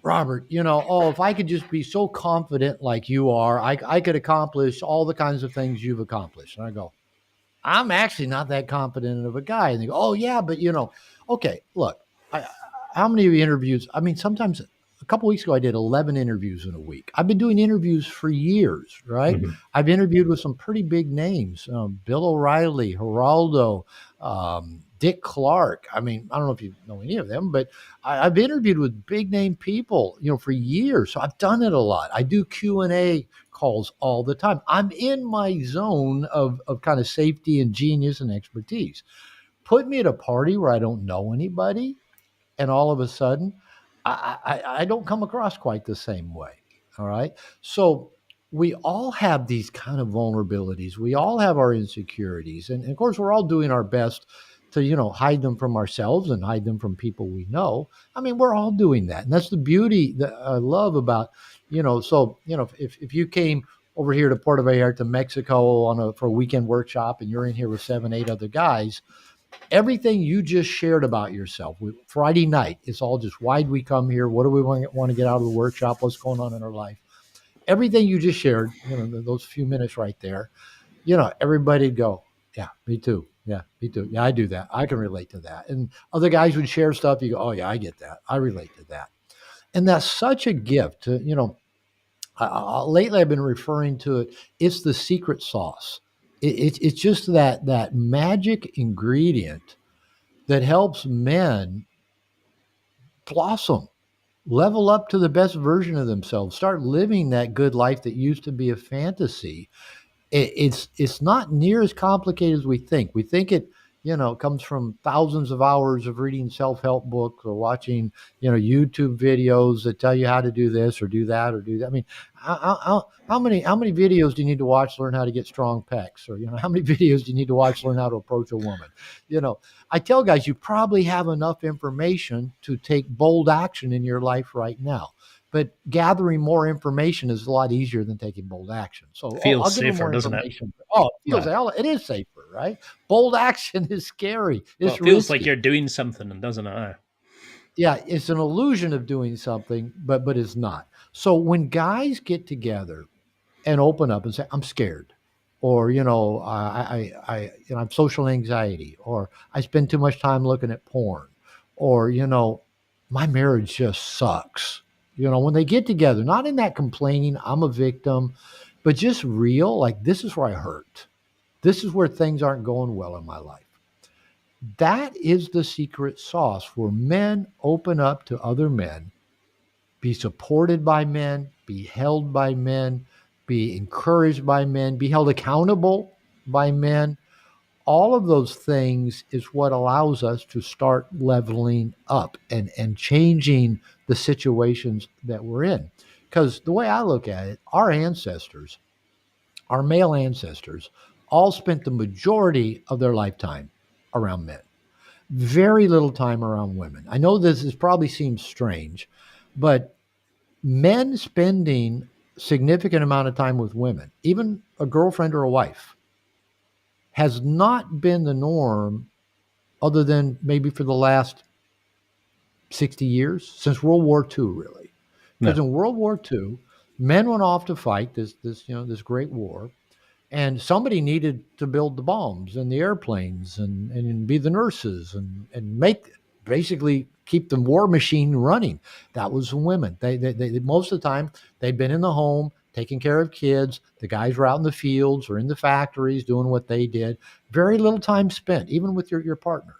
Robert, oh, if I could just be so confident like you are, I could accomplish all the kinds of things you've accomplished. And I go, I'm actually not that confident of a guy. And they go, oh, yeah, but okay, look, how many interviews? I mean, sometimes a couple weeks ago, I did 11 interviews in a week. I've been doing interviews for years, right? Mhm. I've interviewed with some pretty big names, Bill O'Reilly, Geraldo, Dick Clark. I mean, I don't know if you know any of them, but I've interviewed with big name people, for years. So I've done it a lot. I do Q&A calls all the time. I'm in my zone of kind of safety and genius and expertise. Put me at a party where I don't know anybody, and all of a sudden, I don't come across quite the same way. All right. So we all have these kind of vulnerabilities. We all have our insecurities. And of course, we're all doing our best to, hide them from ourselves and hide them from people we know. I mean, we're all doing that. And that's the beauty that I love about, if you came over here to Puerto Vallarta, Mexico for a weekend workshop and you're in here with 7, 8 other guys, everything you just shared about yourself Friday night, it's all just why'd we come here? What do we want to get out of the workshop? What's going on in our life? Everything you just shared, those few minutes right there, everybody'd go, yeah, me too. Yeah, me too. Yeah, I do that. I can relate to that. And other guys would share stuff. You go, oh yeah, I get that. I relate to that. And that's such a gift to, lately I've been referring to it. It's the secret sauce. It's just that magic ingredient that helps men blossom, level up to the best version of themselves, start living that good life that used to be a fantasy. It's not near as complicated as we think. We think it, comes from thousands of hours of reading self-help books or watching, YouTube videos that tell you how to do this or do that or do that. I mean, how many videos do you need to watch to learn how to get strong pecs? Or, how many videos do you need to watch to learn how to approach a woman? I tell guys, you probably have enough information to take bold action in your life right now. But gathering more information is a lot easier than taking bold action. So Feels I'll give them safer, more doesn't it? information. Oh, it feels Right. it is safer, right? Bold action is scary. Well, It's it feels like risky. you're doing something, and doesn't it? Yeah, it's an illusion of doing something, but it's not. So when guys get together and open up and say, "I'm scared," or I have social anxiety, or I spend too much time looking at porn, or my marriage just sucks. When they get together, not in that complaining, I'm a victim, but just real, like this is where I hurt. This is where things aren't going well in my life. That is the secret sauce where men open up to other men, be supported by men, be held by men, be encouraged by men, be held accountable by men. All of those things is what allows us to start leveling up and changing the situations that we're in. Because the way I look at it, our ancestors, our male ancestors, all spent the majority of their lifetime around men, very little time around women. I know probably seems strange, but men spending significant amount of time with women, even a girlfriend or a wife, has not been the norm other than maybe for the last 60 years, since World War II, really. Because No. in World War II, men went off to fight this great war, and somebody needed to build the bombs and the airplanes and be the nurses and make basically keep the war machine running. That was the women. They most of the time they'd been in the home taking care of kids. The guys were out in the fields or in the factories doing what they did. Very little time spent, even with your partner.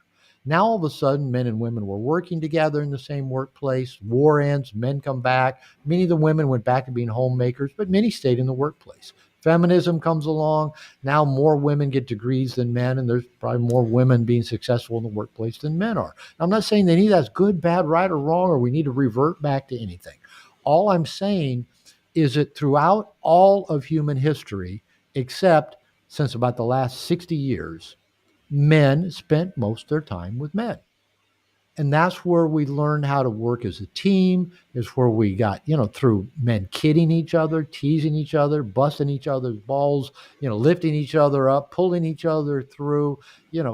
Now all of a sudden, men and women were working together in the same workplace. War ends, men come back. Many of the women went back to being homemakers, but many stayed in the workplace. Feminism comes along. Now more women get degrees than men, and there's probably more women being successful in the workplace than men are. I'm not saying that any of that's good, bad, right, or wrong, or we need to revert back to anything. All I'm saying is that throughout all of human history, except since about the last 60 years, men spent most of their time with men. And that's where we learned how to work as a team, is where we got, through men kidding each other, teasing each other, busting each other's balls, lifting each other up, pulling each other through,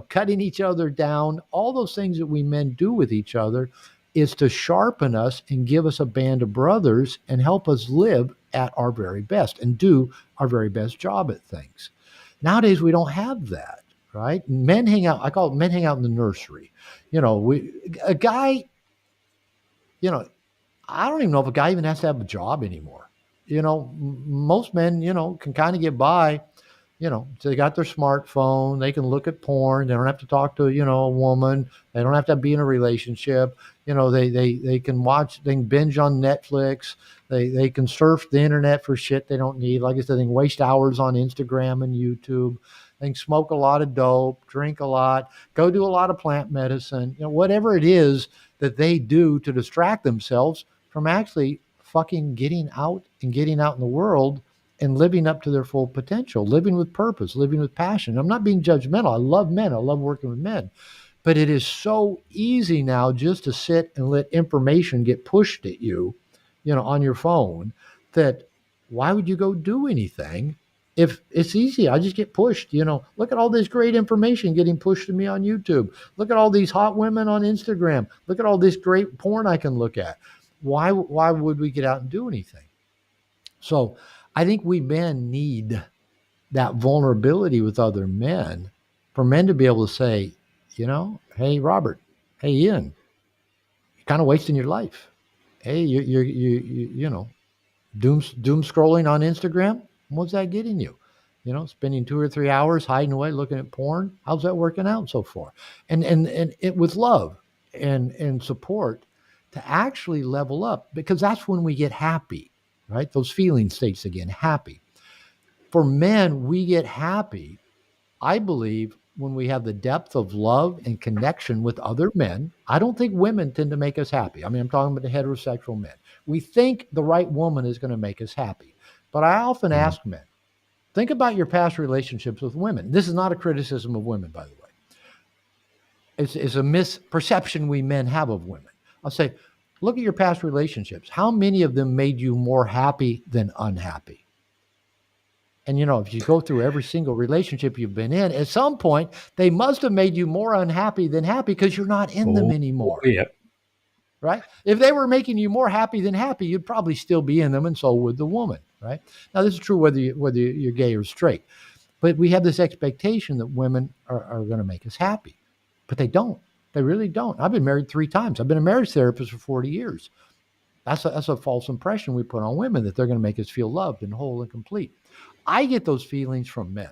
cutting each other down. All those things that we men do with each other is to sharpen us and give us a band of brothers and help us live at our very best and do our very best job at things. Nowadays, we don't have that, right? Men hang out. I call it men hang out in the nursery. A guy, you know, I don't even know if a guy even has to have a job anymore. Most men, can kind of get by. So they got their smartphone. They can look at porn. They don't have to talk to, a woman. They don't have to be in a relationship. They can watch. They can binge on Netflix. They can surf the internet for shit they don't need. Like I said, they can waste hours on Instagram and YouTube. They can smoke a lot of dope, drink a lot, go do a lot of plant medicine. Whatever it is that they do to distract themselves from actually fucking getting out in the world and living up to their full potential, living with purpose, living with passion. I'm not being judgmental. I love men. I love working with men. But it is so easy now just to sit and let information get pushed at you, on your phone, that why would you go do anything if it's easy? I just get pushed, look at all this great information getting pushed to me on YouTube. Look at all these hot women on Instagram. Look at all this great porn I can look at. Why would we get out and do anything? So I think we men need that vulnerability with other men for men to be able to say, hey, Robert, hey, Ian, you're kind of wasting your life. Hey, doom scrolling on Instagram. What's that getting you? Spending 2 or 3 hours hiding away looking at porn. How's that working out so far? And it with love and support to actually level up, because that's when we get happy, right? Those feeling states again, happy. For men, we get happy, I believe, when we have the depth of love and connection with other men. I don't think women tend to make us happy. I mean, I'm talking about the heterosexual men. We think the right woman is going to make us happy. But I often ask men, think about your past relationships with women. This is not a criticism of women, by the way. It's a misperception we men have of women. I'll say, look at your past relationships. How many of them made you more happy than unhappy? And, if you go through every single relationship you've been in, at some point, they must have made you more unhappy than happy because you're not in them anymore. Yeah. Right? If they were making you more happy than happy, you'd probably still be in them, and so would the woman. Right? Now, this is true whether you're gay or straight. But we have this expectation that women are going to make us happy. But they don't. They really don't. I've been married 3 times. I've been a marriage therapist for 40 years. That's a false impression we put on women, that they're going to make us feel loved and whole and complete. I get those feelings from men.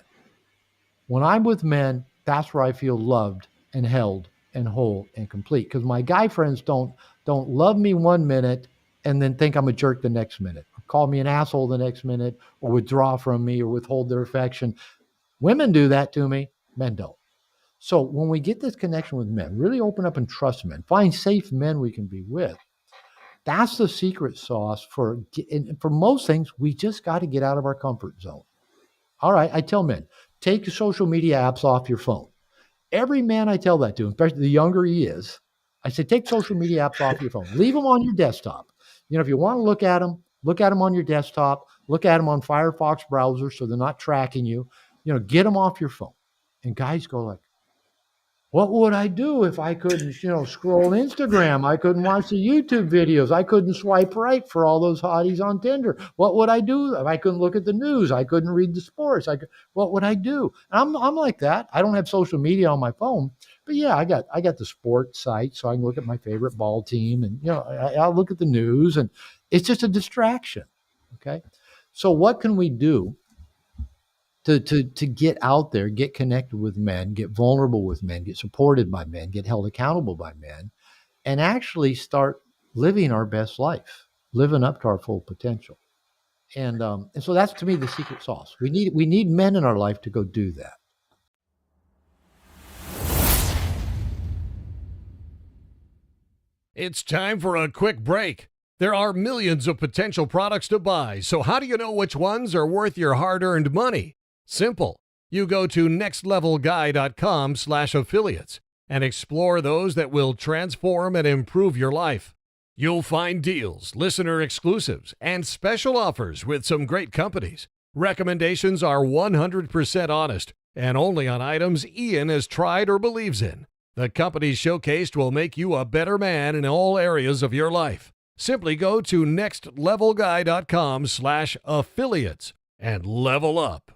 When I'm with men, that's where I feel loved and held and whole and complete. Because my guy friends don't love me 1 minute and then think I'm a jerk the next minute, or call me an asshole the next minute, or withdraw from me or withhold their affection. Women do that to me. Men don't. So when we get this connection with men, really open up and trust men, find safe men we can be with. That's the secret sauce for most things. We just got to get out of our comfort zone. All right. I tell men, take the social media apps off your phone. Every man I tell that to, especially the younger he is, I say, take social media apps off your phone. Leave them on your desktop. If you want to look at them on your desktop, look at them on Firefox browser so they're not tracking you. Get them off your phone. And guys go like, what would I do if I couldn't, scroll Instagram? I couldn't watch the YouTube videos. I couldn't swipe right for all those hotties on Tinder. What would I do if I couldn't look at the news? I couldn't read the sports. What would I do? And I'm like that. I don't have social media on my phone, but yeah, I got the sports site, so I can look at my favorite ball team, and I'll look at the news, and it's just a distraction. Okay, so what can we do to get out there, get connected with men, get vulnerable with men, get supported by men, get held accountable by men, and actually start living our best life, living up to our full potential? And so that's, to me, the secret sauce. We need men in our life to go do that. It's time for a quick break. There are millions of potential products to buy, so how do you know which ones are worth your hard-earned money? Simple. You go to nextlevelguy.com/affiliates and explore those that will transform and improve your life. You'll find deals, listener exclusives, and special offers with some great companies. Recommendations are 100% honest and only on items Ian has tried or believes in. The companies showcased will make you a better man in all areas of your life. Simply go to nextlevelguy.com/affiliates and level up.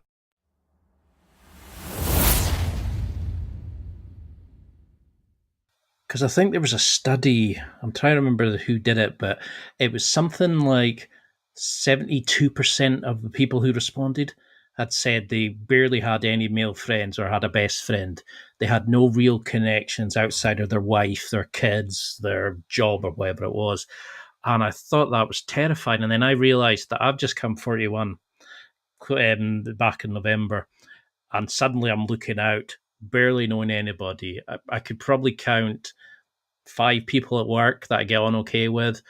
Because I think there was a study, I'm trying to remember who did it, but it was something like 72% of the people who responded had said they barely had any male friends or had a best friend. They had no real connections outside of their wife, their kids, their job, or whatever it was. And I thought that was terrifying. And then I realized that I've just come 41 back in November, and suddenly I'm looking out, barely knowing anybody. I could probably count 5 people at work that I get on okay with.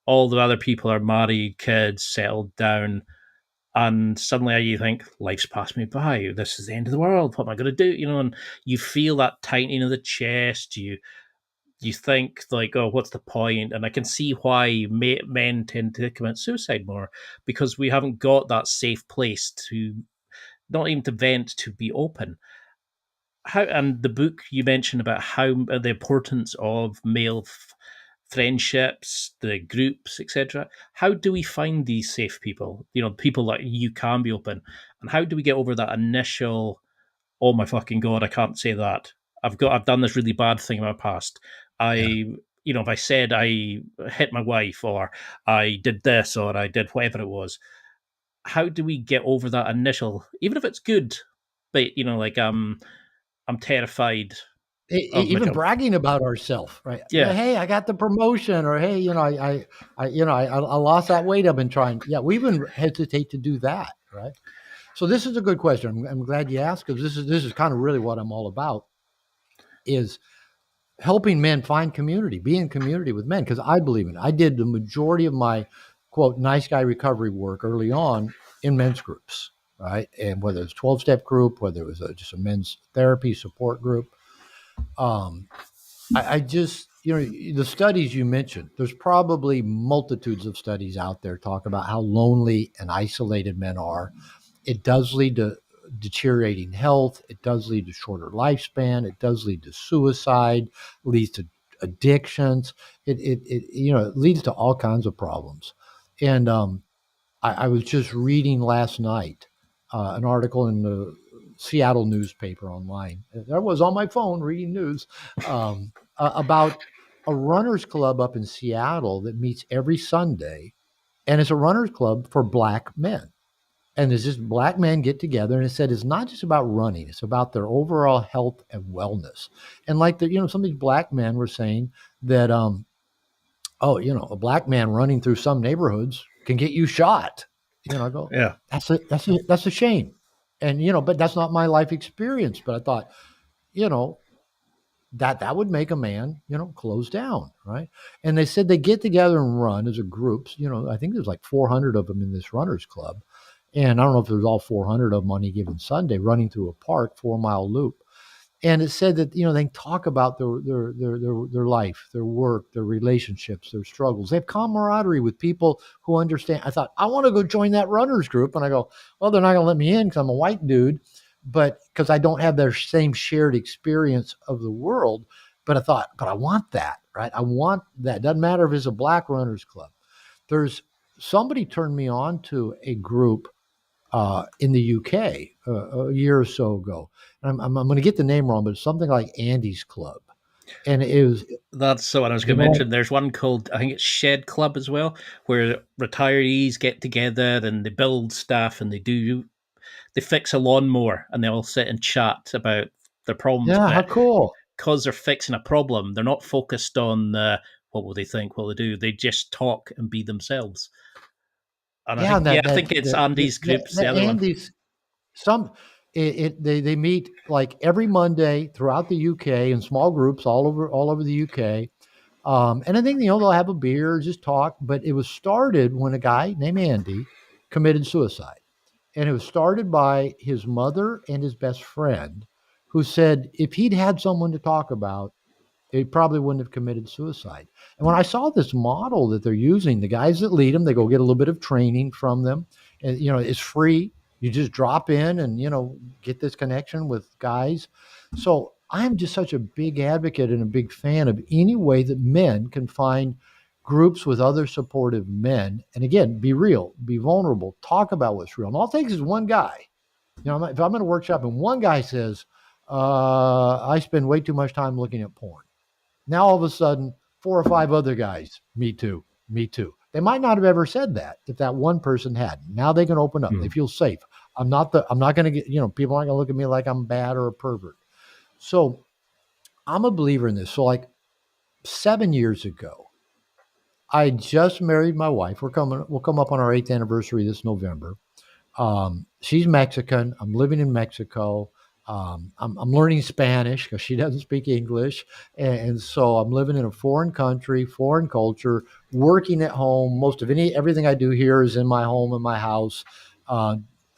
All the other people are married, kids, settled down. And suddenly you think, life's passed me by. This is the end of the world. What am I going to do? And you feel that tightening of the chest. You think like, oh, what's the point? And I can see why men tend to commit suicide more, because we haven't got that safe place to not even to vent, to be open. How, and the book you mentioned about how the importance of male friendships, the groups, etc. How do we find these safe people? People that you can be open, and how do we get over that initial, oh my fucking god, I can't say that. I've done this really bad thing in my past. Yeah. If I said I hit my wife, or I did this, or I did whatever it was, how do we get over that initial, even if it's good, but like I'm terrified of my Even job. bragging about ourselves, right? Yeah, Yeah. hey, I got the promotion, or hey, I lost that weight I've been trying. Yeah, we even hesitate to do that, right? So this is a good question. I'm glad you asked, because this is kind of really what I'm all about, is helping men find community, be in community with men, because I believe in it. I did the majority of my quote nice guy recovery work early on in men's groups, right? And whether it's 12-step group, whether it was just a men's therapy support group, um, I just, the studies you mentioned, there's probably multitudes of studies out there talk about how lonely and isolated men are. It does lead to deteriorating health. It does lead to shorter lifespan. It does lead to suicide, leads to addictions. It leads to all kinds of problems. And I was just reading last night an article in the Seattle newspaper online. I was on my phone reading news about a runners club up in Seattle that meets every Sunday, and it's a runners club for black men. And there's just black men get together, and it said it's not just about running; it's about their overall health and wellness. And like some of these black men were saying that, oh, a black man running through some neighborhoods can get you shot. I go, Yeah. that's a shame. And but that's not my life experience. But I thought, you know, that would make a man, close down, right? And they said they get together and run as a group. I think there's like 400 of them in this runners club, and I don't know if there's all 400 of them on any given Sunday running through a park, 4-mile loop. And it said that they talk about their life, their work, their relationships, their struggles. They have camaraderie with people who understand. I thought, I want to go join that runners group, and I go, well, they're not going to let me in because I'm a white dude, but because I don't have their same shared experience of the world. But I thought, but I want that, right? I want that. Doesn't matter if it's a black runners club. There's somebody turned me on to a group in the UK a year or so ago. And I'm going to get the name wrong, but it's something like Andy's Club. And it was, That's what I was going to mention. There's one called, I think it's Shed Club as well, where retirees get together and they build stuff and they fix a lawnmower and they all sit and chat about their problems. yeah, how But cool. because they're fixing a problem, they're not focused on what will they think, what will they do. They just talk and be themselves. And I Yeah, think, and yeah, I think it's Andy's groups, the that other one. Andy's, some, they meet like every Monday throughout the UK in small groups all over the UK. And I think, they'll have a beer, just talk. But it was started when a guy named Andy committed suicide. And it was started by his mother and his best friend, who said if he'd had someone to talk about, he probably wouldn't have committed suicide. And when I saw this model that they're using, the guys that lead them, they go get a little bit of training from them. And, it's free. You just drop in and, get this connection with guys. So I'm just such a big advocate and a big fan of any way that men can find groups with other supportive men. And again, be real, be vulnerable, talk about what's real. And all it takes is one guy. If I'm in a workshop and one guy says, I spend way too much time looking at porn. Now all of a sudden, 4 or 5 other guys, me too, me too. They might not have ever said that if that one person hadn't. Now they can open up. They feel safe. I'm not going to get, people aren't going to look at me like I'm bad or a pervert. So I'm a believer in this. So like 7 years ago, I just married my wife. We'll come up on our 8th anniversary this November. She's Mexican. I'm living in Mexico. I'm learning Spanish because she doesn't speak English. And so I'm living in a foreign country, foreign culture, working at home. Everything I do here is in my home, in my house.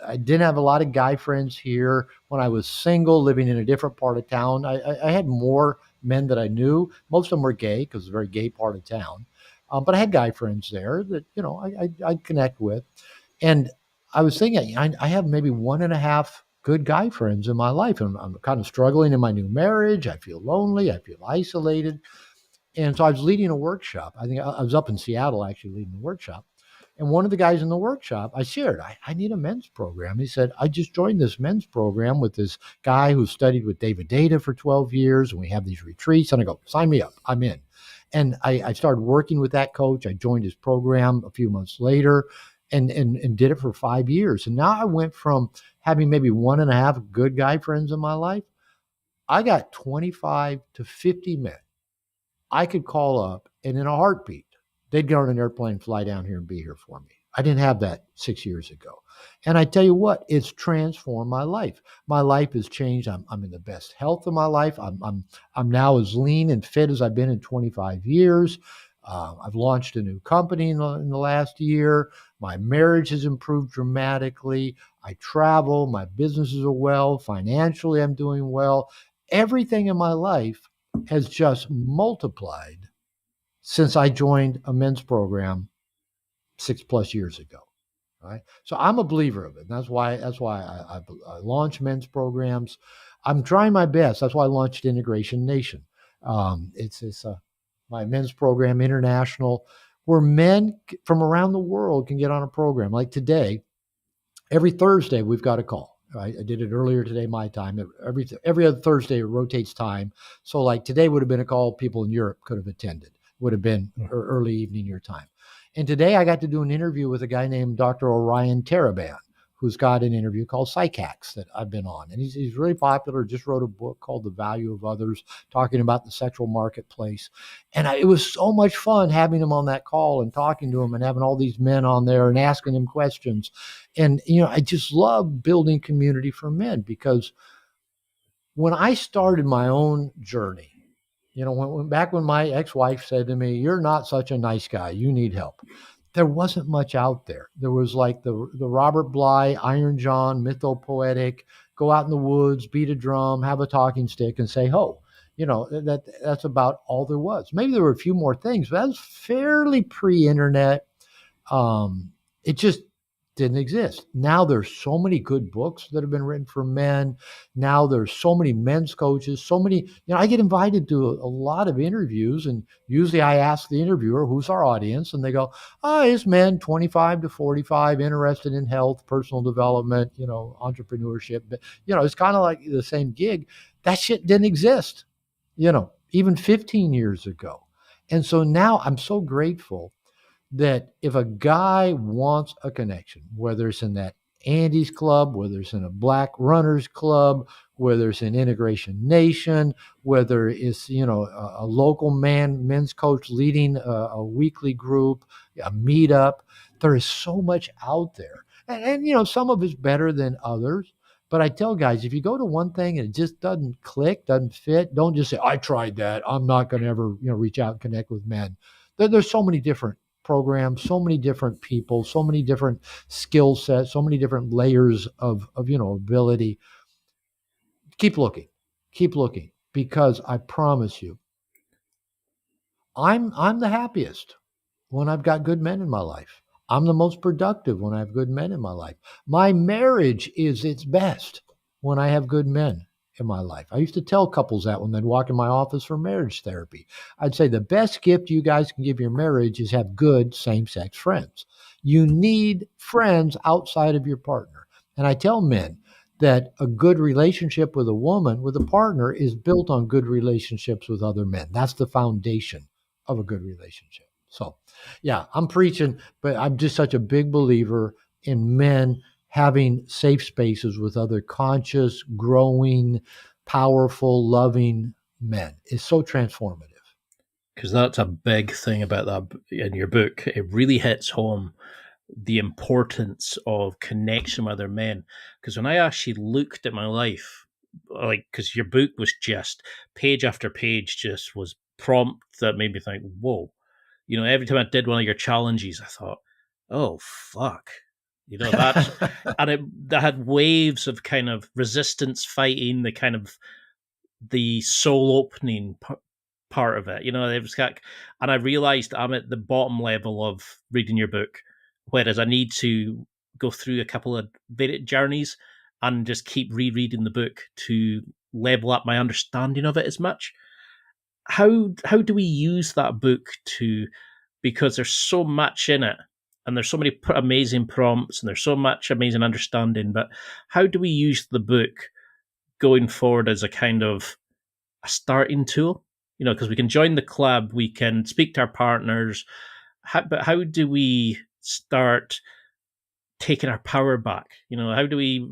I didn't have a lot of guy friends here. When I was single, living in a different part of town, I had more men that I knew. Most of them were gay because it's a very gay part of town. But I had guy friends there that, I'd connect with. And I was thinking, I have maybe one and a half good guy friends in my life. And I'm kind of struggling in my new marriage. I feel lonely. I feel isolated. And so I was leading a workshop. I think I was up in Seattle actually leading the workshop. And one of the guys in the workshop, I shared, I need a men's program. He said, I just joined this men's program with this guy who studied with David Data for 12 years. And we have these retreats. And I go, sign me up. I'm in. And I started working with that coach. I joined his program a few months later and did it for 5 years. And now I went from having maybe one and a half good guy friends in my life. I got 25 to 50 men I could call up and in a heartbeat, they'd get on an airplane, fly down here and be here for me. I didn't have that 6 years ago. And I tell you what, it's transformed my life. My life has changed. I'm in the best health of my life. I'm now as lean and fit as I've been in 25 years. I've launched a new company in the last year. My marriage has improved dramatically. I travel. My businesses are well. Financially, I'm doing well. Everything in my life has just multiplied since I joined a men's program 6+ years ago. Right. So I'm a believer of it. And that's why I launch men's programs. I'm trying my best. That's why I launched Integration Nation. It's my men's program international where men from around the world can get on a program. Like today, every Thursday we've got a call. Right? I did it earlier today, my time. Every other Thursday it rotates time. So like today would have been a call people in Europe could have attended. Would have been early evening your time. And today I got to do an interview with a guy named Dr. Orion Taraban, who's got an interview called Psychax that I've been on. And he's really popular, just wrote a book called The Value of Others, talking about the sexual marketplace. And it was so much fun having him on that call and talking to him and having all these men on there and asking him questions. And, I just love building community for men because when I started my own journey, back when my ex-wife said to me, "You're not such a nice guy. You need help." There wasn't much out there. There was like the Robert Bly, Iron John, mythopoetic, go out in the woods, beat a drum, have a talking stick, and say ho. That's about all there was. Maybe there were a few more things, but that was fairly pre-internet. It just didn't exist. Now there's so many good books that have been written for men. Now there's so many men's coaches, so many, I get invited to a lot of interviews and usually I ask the interviewer, who's our audience? And they go, it's men 25 to 45 interested in health, personal development, entrepreneurship. But, it's kind of like the same gig. That shit didn't exist, even 15 years ago. And so now I'm so grateful that if a guy wants a connection, whether it's in that Andy's club, whether it's in a Black Runners club, whether it's in Integration Nation, whether it's, a local men's coach leading a weekly group, a meetup, there is so much out there. And some of it's better than others. But I tell guys, if you go to one thing and it just doesn't click, doesn't fit, don't just say, I tried that. I'm not going to ever, reach out and connect with men. There's so many different programs, so many different people, so many different skill sets, so many different layers of ability. Keep looking, because I promise you, I'm the happiest when I've got good men in my life. I'm the most productive when I have good men in my life. My marriage is its best when I have good men in my life. I used to tell couples that when they'd walk in my office for marriage therapy. I'd say the best gift you guys can give your marriage is have good same-sex friends. You need friends outside of your partner. And I tell men that a good relationship with a woman, with a partner, is built on good relationships with other men. That's the foundation of a good relationship. So, yeah, I'm preaching, but I'm just such a big believer in men having safe spaces with other conscious, growing, powerful, loving men. It's so transformative. Because that's a big thing about that in your book. It really hits home the importance of connection with other men. Because when I actually looked at my life, because your book was just page after page, just was prompt that made me think, whoa. Every time I did one of your challenges, I thought, oh, fuck. You know, that's and that had waves of kind of resistance fighting, the kind of the soul opening part of it. You know, it was like, and I realized I'm at the bottom level of reading your book, whereas I need to go through a couple of varied journeys and just keep rereading the book to level up my understanding of it as much. How do we use that book to, because there's so much in it and there's so many amazing prompts and there's so much amazing understanding, but how do we use the book going forward as a kind of a starting tool? You know, because we can join the club, we can speak to our partners, but how do we start taking our power back? You know, how do we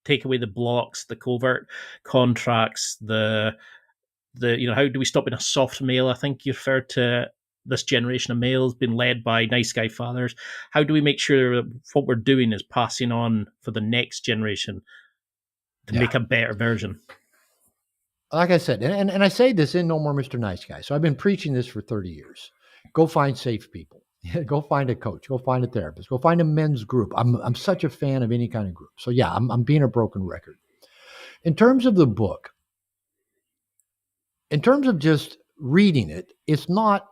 take away the blocks, the covert contracts, the you know, how do we stop being a soft male? I think you referred to this generation of males being led by nice guy fathers. How do we make sure that what we're doing is passing on for the next generation to make a better version? Like I said, and I say this in No More Mr. Nice Guy. So I've been preaching this for 30 years. Go find safe people. Go find a coach. Go find a therapist. Go find a men's group. I'm such a fan of any kind of group. So yeah, I'm being a broken record. In terms of the book, in terms of just reading it, it's not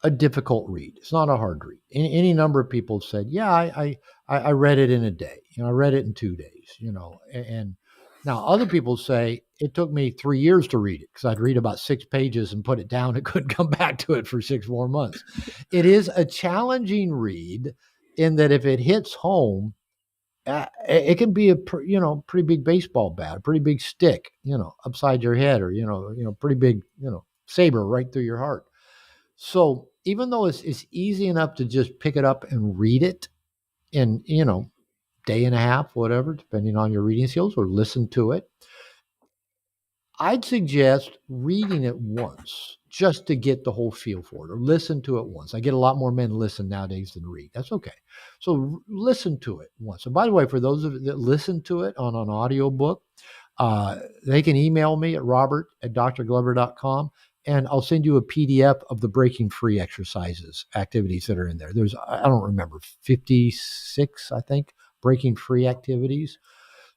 a difficult read. It's not a hard read. Any number of people have said, yeah, I read it in a day. You know, I read it in 2 days, you know, and now other people say it took me 3 years to read it because I'd read about 6 pages and put it down and couldn't come back to it for 6 more months. It is a challenging read in that if it hits home, it can be a pretty big baseball bat, a pretty big stick, upside your head, or pretty big, saber right through your heart. So even though it's easy enough to just pick it up and read it in day and a half, whatever, depending on your reading skills, or listen to it, I'd suggest reading it once just to get the whole feel for it, or listen to it once. I get a lot more men listen nowadays than read. That's okay. So listen to it once. And by the way, for those of you that listen to it on an audiobook, they can email me at robert@drglover.com, and I'll send you a PDF of the breaking free exercises, activities that are in there. There's, I don't remember, 56, I think, breaking free activities.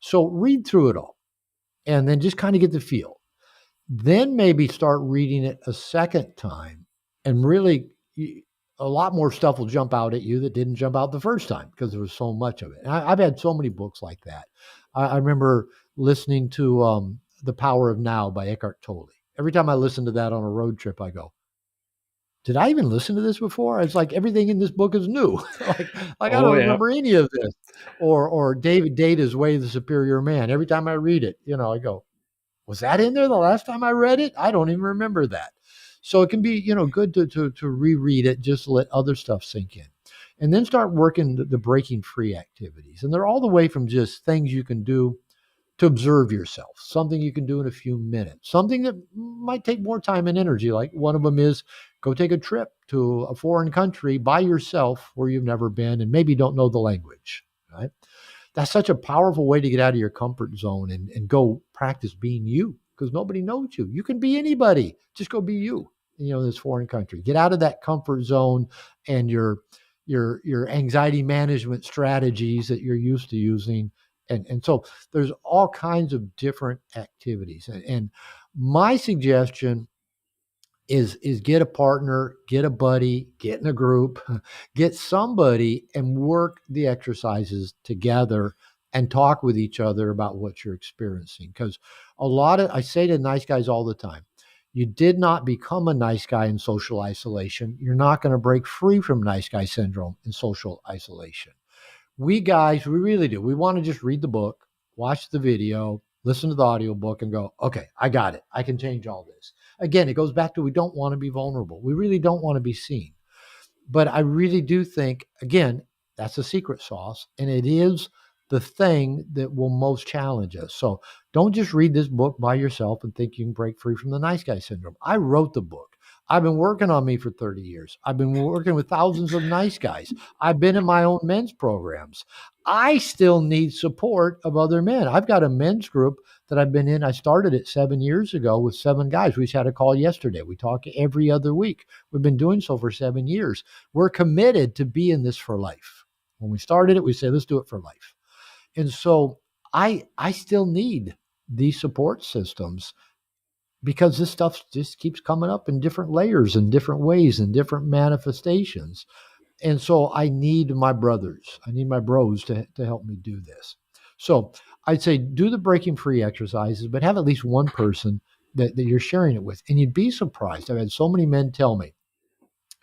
So read through it all and then just kind of get the feel. Then maybe start reading it a second time, and really a lot more stuff will jump out at you that didn't jump out the first time because there was so much of it. And I've had so many books like that. I remember listening to The Power of Now by Eckhart Tolle. Every time I listen to that on a road trip, I go, did I even listen to this before? It's like everything in this book is new. like I don't remember any of this. Or David Data's Way of the Superior Man. Every time I read it, I go, was that in there the last time I read it? I don't even remember that. So it can be, good to reread it, just to let other stuff sink in. And then start working the breaking free activities. And they're all the way from just things you can do to observe yourself, something you can do in a few minutes, something that might take more time and energy. Like one of them is go take a trip to a foreign country by yourself where you've never been and maybe don't know the language, right? That's such a powerful way to get out of your comfort zone and go practice being you, because nobody knows you. You can be anybody. Just go be you, in this foreign country. Get out of that comfort zone and your anxiety management strategies that you're used to using. And so there's all kinds of different activities. And my suggestion is get a partner, get a buddy, get in a group, get somebody and work the exercises together and talk with each other about what you're experiencing. Because I say to nice guys all the time, you did not become a nice guy in social isolation. You're not going to break free from nice guy syndrome in social isolation. We guys, we really do. We want to just read the book, watch the video, listen to the audiobook and go, okay, I got it. I can change all this. Again, it goes back to we don't want to be vulnerable. We really don't want to be seen. But I really do think, again, that's a secret sauce, and it is the thing that will most challenge us. So don't just read this book by yourself and think you can break free from the nice guy syndrome. I wrote the book. I've been working on me for 30 years. I've been working with thousands of nice guys. I've been in my own men's programs. I still need support of other men. I've got a men's group that I've been in. I started it 7 years ago with 7 guys. We just had a call yesterday. We talk every other week. We've been doing so for 7 years. We're committed to be in this for life. When we started it, we said, let's do it for life. And so I still need these support systems because this stuff just keeps coming up in different layers and different ways and different manifestations. And so I need my brothers. I need my bros to help me do this. So I'd say do the breaking free exercises, but have at least one person that you're sharing it with. And you'd be surprised. I've had so many men tell me,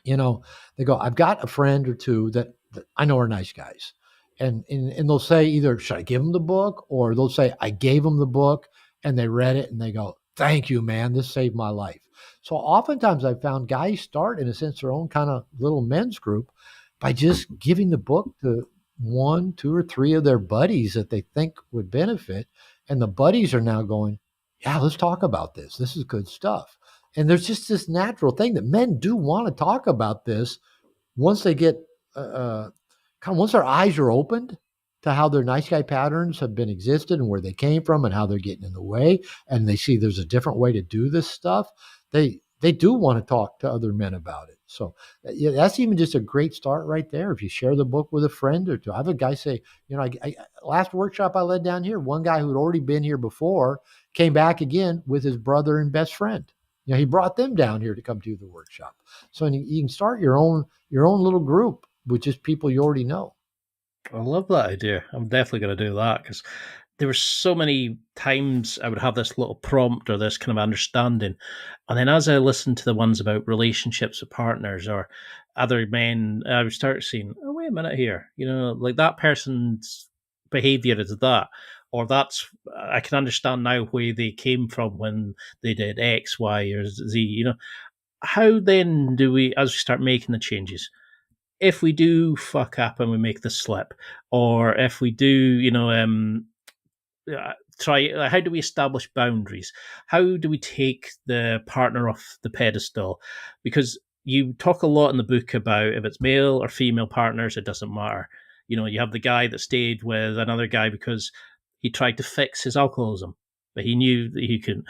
they go, I've got a friend or two that I know are nice guys. And they'll say either, should I give them the book? Or they'll say, I gave them the book and they read it and they go, thank you, man. This saved my life. So oftentimes I've found guys start, in a sense, their own kind of little men's group by just giving the book to one, two, or three of their buddies that they think would benefit. And the buddies are now going, yeah, let's talk about this. This is good stuff. And there's just this natural thing that men do want to talk about this once they get once their eyes are opened to how their nice guy patterns have been existed and where they came from and how they're getting in the way, and they see there's a different way to do this stuff. They do want to talk to other men about it. So yeah, that's even just a great start right there. If you share the book with a friend or two, I have a guy say, last workshop I led down here, one guy who'd already been here before came back again with his brother and best friend. He brought them down here to come do the workshop. So you can start your own little group with just people you already know. I love that idea. I'm definitely going to do that because there were so many times I would have this little prompt or this kind of understanding. And then as I listened to the ones about relationships with partners or other men, I would start seeing, oh, wait a minute here. Like that person's behavior is that. Or I can understand now where they came from when they did X, Y, or Z. How then do we, as we start making the changes, if we do fuck up and we make the slip, or if we do, try, how do we establish boundaries? How do we take the partner off the pedestal? Because you talk a lot in the book about if it's male or female partners, it doesn't matter. You have the guy that stayed with another guy because he tried to fix his alcoholism, but he knew that he couldn't.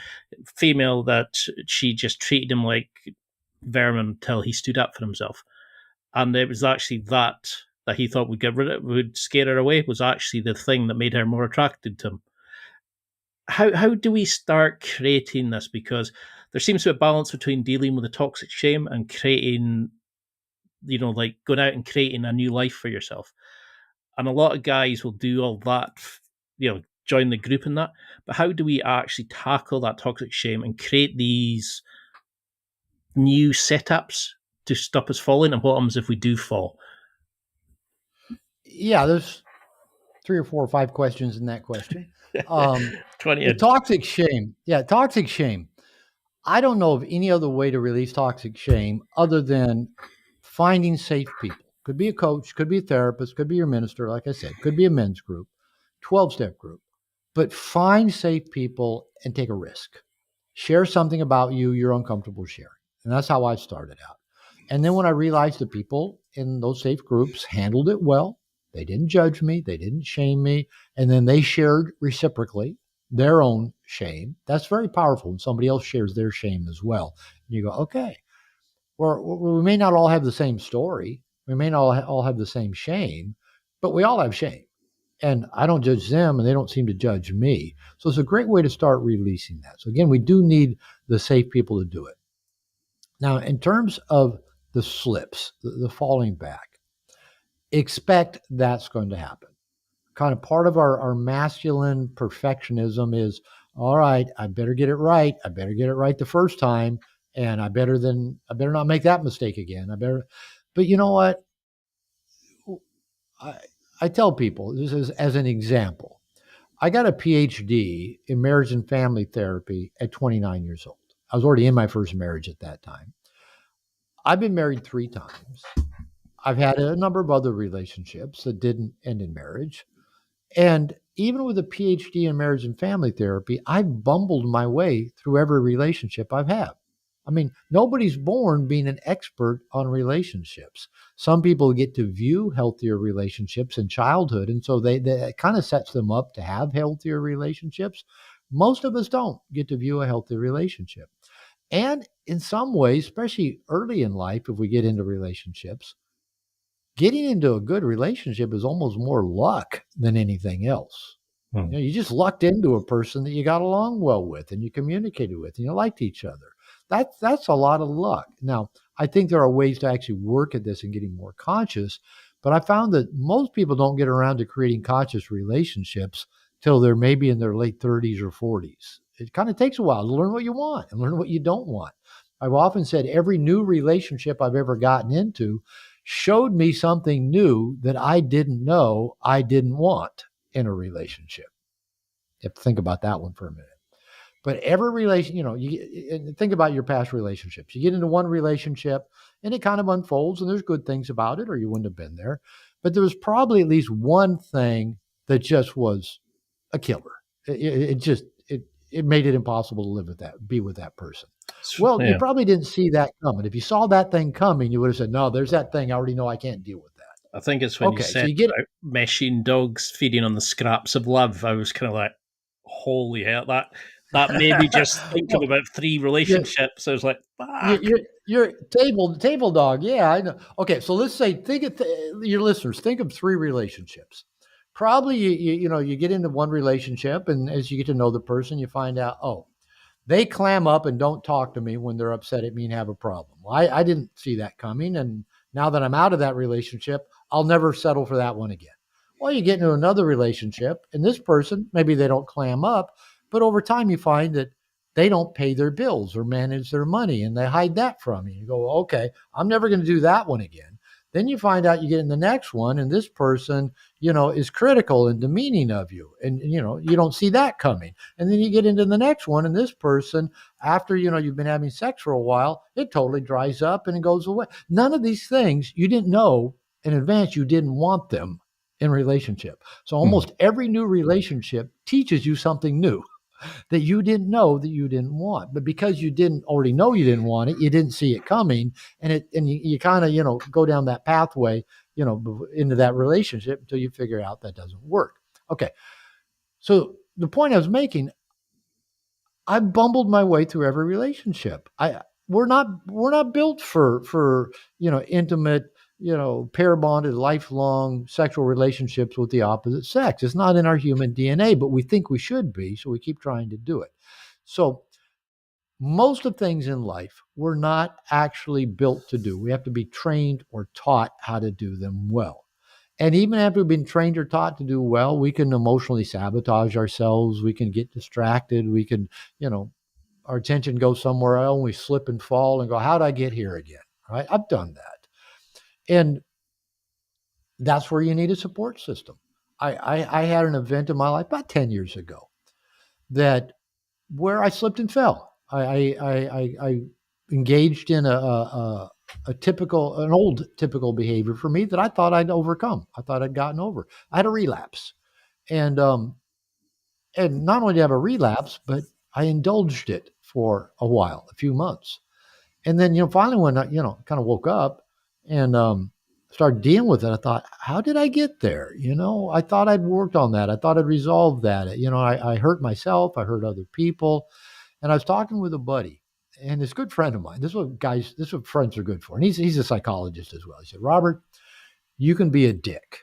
Female that she just treated him like vermin until he stood up for himself. And it was actually that he thought would scare her away was actually the thing that made her more attracted to him. How do we start creating this? Because there seems to be a balance between dealing with the toxic shame and creating, like going out and creating a new life for yourself. And a lot of guys will do all that, join the group in that. But how do we actually tackle that toxic shame and create these new setups to stop us falling? And what happens if we do fall? Yeah, there's 3 or 4 or 5 questions in that question. 20. Toxic shame. Yeah, toxic shame. I don't know of any other way to release toxic shame other than finding safe people. Could be a coach, could be a therapist, could be your minister, like I said, could be a men's group, 12-step group. But find safe people and take a risk. Share something about you you're uncomfortable sharing. And that's how I started out. And then when I realized the people in those safe groups handled it well, they didn't judge me, they didn't shame me, and then they shared reciprocally their own shame. That's very powerful when somebody else shares their shame as well. And you go, okay, we may not all have the same story. We may not all have the same shame, but we all have shame. And I don't judge them, and they don't seem to judge me. So it's a great way to start releasing that. So again, we do need the safe people to do it. Now, in terms of the slips, the falling back, expect that's going to happen. Kind of part of our masculine perfectionism is, all right, I better get it right. I better get it right the first time. And I better not make that mistake again. But you know what? I tell people, this is as an example. I got a PhD in marriage and family therapy at 29 years old. I was already in my first marriage at that time. I've been married 3 times. I've had a number of other relationships that didn't end in marriage. And even with a PhD in marriage and family therapy, I've bumbled my way through every relationship I've had. I mean, nobody's born being an expert on relationships. Some people get to view healthier relationships in childhood, and so it kind of sets them up to have healthier relationships. Most of us don't get to view a healthy relationship. And in some ways, especially early in life, if we get into relationships, getting into a good relationship is almost more luck than anything else. You just lucked into a person that you got along well with and you communicated with and you liked each other. That's a lot of luck. Now, I think there are ways to actually work at this and getting more conscious, but I found that most people don't get around to creating conscious relationships till they're maybe in their late 30s or 40s. It kind of takes a while to learn what you want and learn what you don't want. I've often said every new relationship I've ever gotten into showed me something new that I didn't know I didn't want in a relationship. You have to think about that one for a minute. But every relation, you think about your past relationships. You get into one relationship and it kind of unfolds and there's good things about it or you wouldn't have been there. But there was probably at least one thing that just was a killer. It made it impossible to live with that, be with that person. Well, you probably didn't see that coming. If you saw that thing coming, you would have said, no, there's that thing. I already know I can't deal with that. I think it's when you said about machine dogs feeding on the scraps of love. I was kind of like, holy hell, that made me just think of about 3 relationships. I was like, fuck. You're table dog. Yeah, I know. Okay, so let's say your listeners think of 3 relationships. Probably you get into one relationship, and as you get to know the person, you find out, oh, they clam up and don't talk to me when they're upset at me and have a problem. Well, I didn't see that coming, and now that I'm out of that relationship, I'll never settle for that one again. Well, you get into another relationship, and this person, maybe they don't clam up, but over time you find that they don't pay their bills or manage their money, and they hide that from you. You go, okay, I'm never going to do that one again. Then you find out you get in the next one, and this person, is critical and demeaning of you, and you don't see that coming. And then you get into the next one, and this person, after you've been having sex for a while, it totally dries up and it goes away. None of these things you didn't know in advance. You didn't want them in relationship. So almost every new relationship teaches you something new that you didn't know that you didn't want. But because you didn't already know you didn't want it, you didn't see it coming. And you kind of, go down that pathway, into that relationship until you figure out that doesn't work. Okay. So the point I was making, I bumbled my way through every relationship. We're not built for intimate, pair bonded, lifelong sexual relationships with the opposite sex. It's not in our human DNA, but we think we should be, so we keep trying to do it. So most of things in life we're not actually built to do. We have to be trained or taught how to do them well. And even after we've been trained or taught to do well, we can emotionally sabotage ourselves. We can get distracted. We can, our attention goes somewhere else. We slip and fall and go, how'd I get here again? Right? I've done that. And that's where you need a support system. I had an event in my life about 10 years ago where I slipped and fell. I engaged in an old typical behavior for me that I thought I'd overcome. I thought I'd gotten over. I had a relapse, and not only did I have a relapse, but I indulged it for a while, a few months, and then finally when I kind of woke up and started dealing with it, I thought, how did I get there? I thought I'd worked on that. I thought I'd resolved that. I hurt myself. I hurt other people. And I was talking with a buddy, and this good friend of mine. This is what friends are good for. And he's a psychologist as well. He said, Robert, you can be a dick,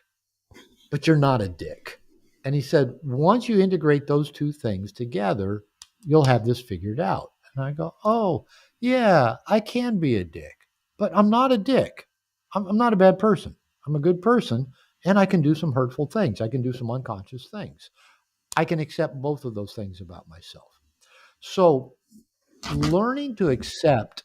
but you're not a dick. And he said, once you integrate those two things together, you'll have this figured out. And I go, oh, yeah, I can be a dick, but I'm not a dick. I'm not a bad person. I'm a good person, and I can do some hurtful things. I can do some unconscious things. I can accept both of those things about myself. So learning to accept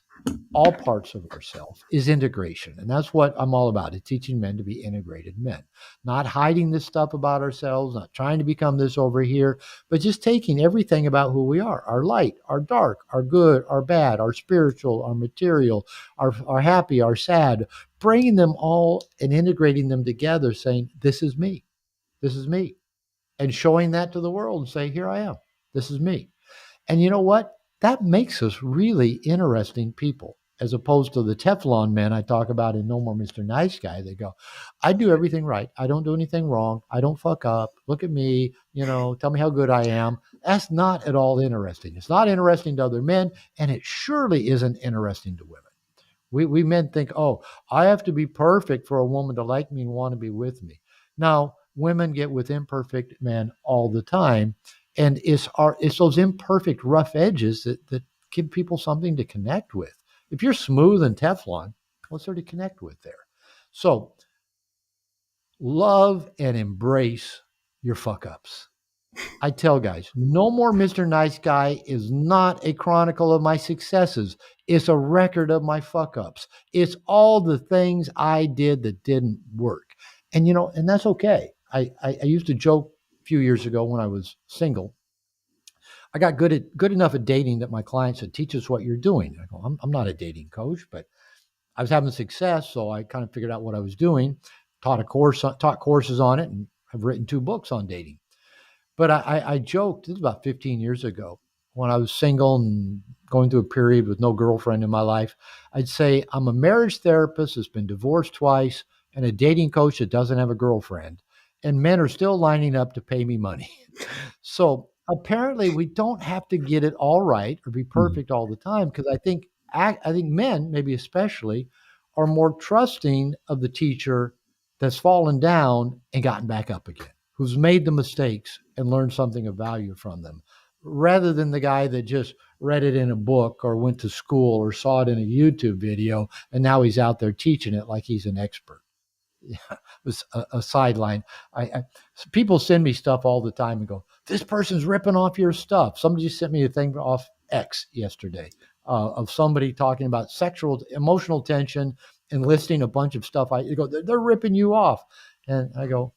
all parts of ourselves is integration. And that's what I'm all about. It's teaching men to be integrated men, not hiding this stuff about ourselves, not trying to become this over here, but just taking everything about who we are, our light, our dark, our good, our bad, our spiritual, our material, our happy, our sad, bringing them all and integrating them together, saying, this is me. This is me. And showing that to the world and say, here I am. This is me. And you know what? That makes us really interesting people, as opposed to the Teflon men I talk about in No More Mr. Nice Guy. They go, I do everything right. I don't do anything wrong. I don't fuck up. Look at me, tell me how good I am. That's not at all interesting. It's not interesting to other men, and it surely isn't interesting to women. We men think, oh, I have to be perfect for a woman to like me and want to be with me. Now, women get with imperfect men all the time, and it's those imperfect rough edges that give people something to connect with. If you're smooth and Teflon, what's there to connect with there? So love and embrace your fuck ups. I tell guys, no more Mr. Nice Guy is not a chronicle of my successes. It's a record of my fuck ups. It's all the things I did that didn't work. And and that's okay. I used to joke a few years ago when I was single. I got good enough at dating that my clients said, teach us what you're doing. I go, I'm not a dating coach, but I was having success, so I kind of figured out what I was doing, taught courses on it, and I've written 2 books on dating. But I joked, this is about 15 years ago, when I was single and going through a period with no girlfriend in my life. I'd say I'm a marriage therapist that's been divorced twice and a dating coach that doesn't have a girlfriend. And men are still lining up to pay me money. So apparently we don't have to get it all right or be perfect all the time, because I think men, maybe especially, are more trusting of the teacher that's fallen down and gotten back up again, who's made the mistakes and learned something of value from them, rather than the guy that just read it in a book or went to school or saw it in a YouTube video and now he's out there teaching it like he's an expert. Yeah, it was a sideline. People send me stuff all the time and go, "This person's ripping off your stuff." Somebody just sent me a thing off X yesterday of somebody talking about sexual, emotional tension and listing a bunch of stuff. I go, "They're ripping you off," and I go,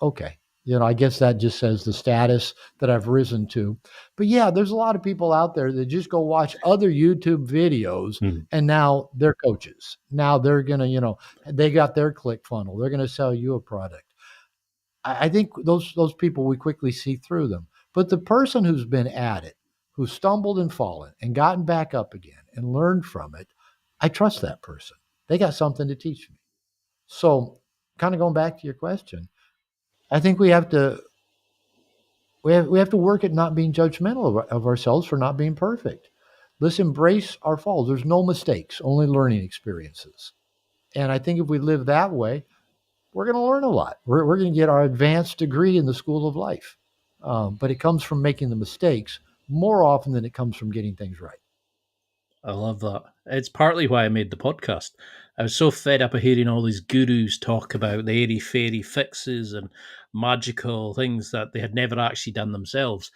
"Okay." I guess that just says the status that I've risen to. But yeah, there's a lot of people out there that just go watch other YouTube videos and now they're coaches. Now they're going to, they got their click funnel. They're going to sell you a product. I think those people, we quickly see through them. But the person who's been at it, who stumbled and fallen and gotten back up again and learned from it, I trust that person. They got something to teach me. So kind of going back to your question, I think we have to work at not being judgmental of ourselves for not being perfect. Let's embrace our faults. There's no mistakes, only learning experiences. And I think if we live that way, we're going to learn a lot. We're going to get our advanced degree in the school of life. But it comes from making the mistakes more often than it comes from getting things right. I love that. It's partly why I made the podcast. I was so fed up of hearing all these gurus talk about the airy-fairy fixes and magical things that they had never actually done themselves.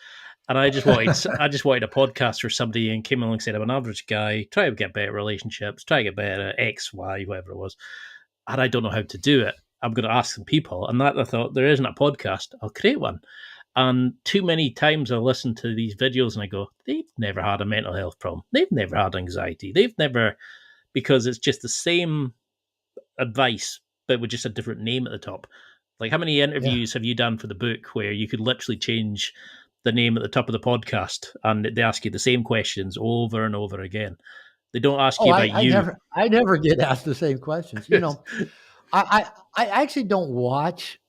And I just wanted a podcast where somebody and came along and said, I'm an average guy, try to get better relationships, try to get better at X, Y, whatever it was. And I don't know how to do it. I'm going to ask some people. And that I thought, there isn't a podcast. I'll create one. And too many times I listen to these videos and I go, they've never had a mental health problem. They've never had anxiety. They've never, because it's just the same advice, but with just a different name at the top. Like, how many interviews have you done for the book where you could literally change the name at the top of the podcast and they ask you the same questions over and over again? They don't ask you about you. I never get asked the same questions. I actually don't watch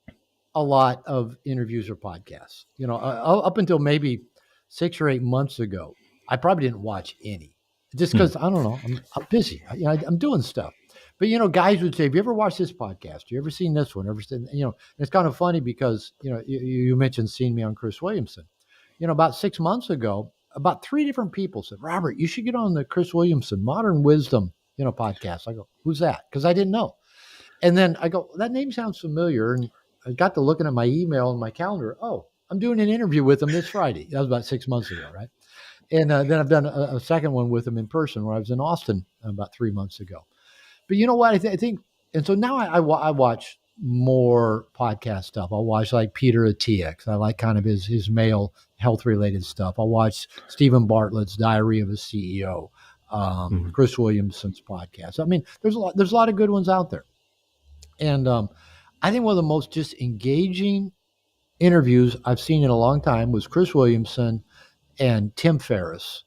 a lot of interviews or podcasts. Up until maybe 6 or 8 months ago, I probably didn't watch any, just because I don't know, I'm busy. I'm doing stuff. But guys would say, "Have you ever watched this podcast? You ever seen this one? Ever seen?" It's kind of funny because you mentioned seeing me on Chris Williamson. About 6 months ago, about 3 different people said, "Robert, you should get on the Chris Williamson Modern Wisdom podcast." I go, "Who's that?" Because I didn't know. And then I go, "That name sounds familiar." And I got to looking at my email and my calendar. Oh, I'm doing an interview with him this Friday. That was about 6 months ago, right? And then I've done a second one with him in person where I was in Austin about 3 months ago. But you know what? I think, and so now I watch more podcast stuff. I'll watch like Peter Attia. I like kind of his male health related stuff. I'll watch Stephen Bartlett's Diary of a CEO, Chris Williamson's podcast. I mean, there's a lot of good ones out there. And I think one of the most just engaging interviews I've seen in a long time was Chris Williamson and Tim Ferriss,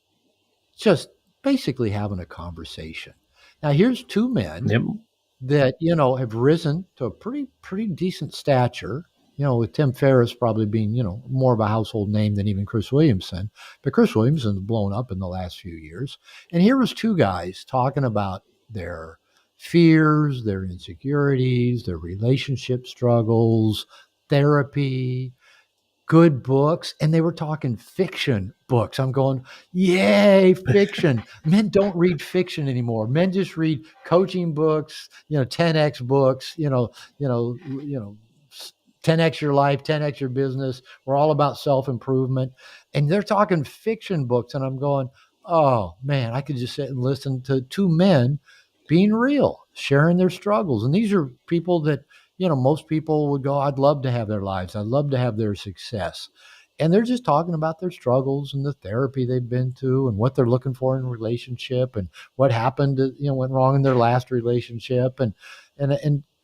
just basically having a conversation. Now, here's 2 men that, have risen to a pretty decent stature, with Tim Ferriss probably being, more of a household name than even Chris Williamson. But Chris Williamson's blown up in the last few years. And here was 2 guys talking about their fears, their insecurities, their relationship struggles, therapy, good books, and they were talking fiction books. I'm going, yay, fiction. Men don't read fiction anymore. Men just read coaching books, 10x books, 10x your life, 10x your business. We're all about self-improvement. And they're talking fiction books. And I'm going, oh man, I could just sit and listen to two men being real, sharing their struggles. And these are people that, most people would go, I'd love to have their lives. I'd love to have their success. And they're just talking about their struggles and the therapy they've been to and what they're looking for in a relationship and what happened, went wrong in their last relationship. And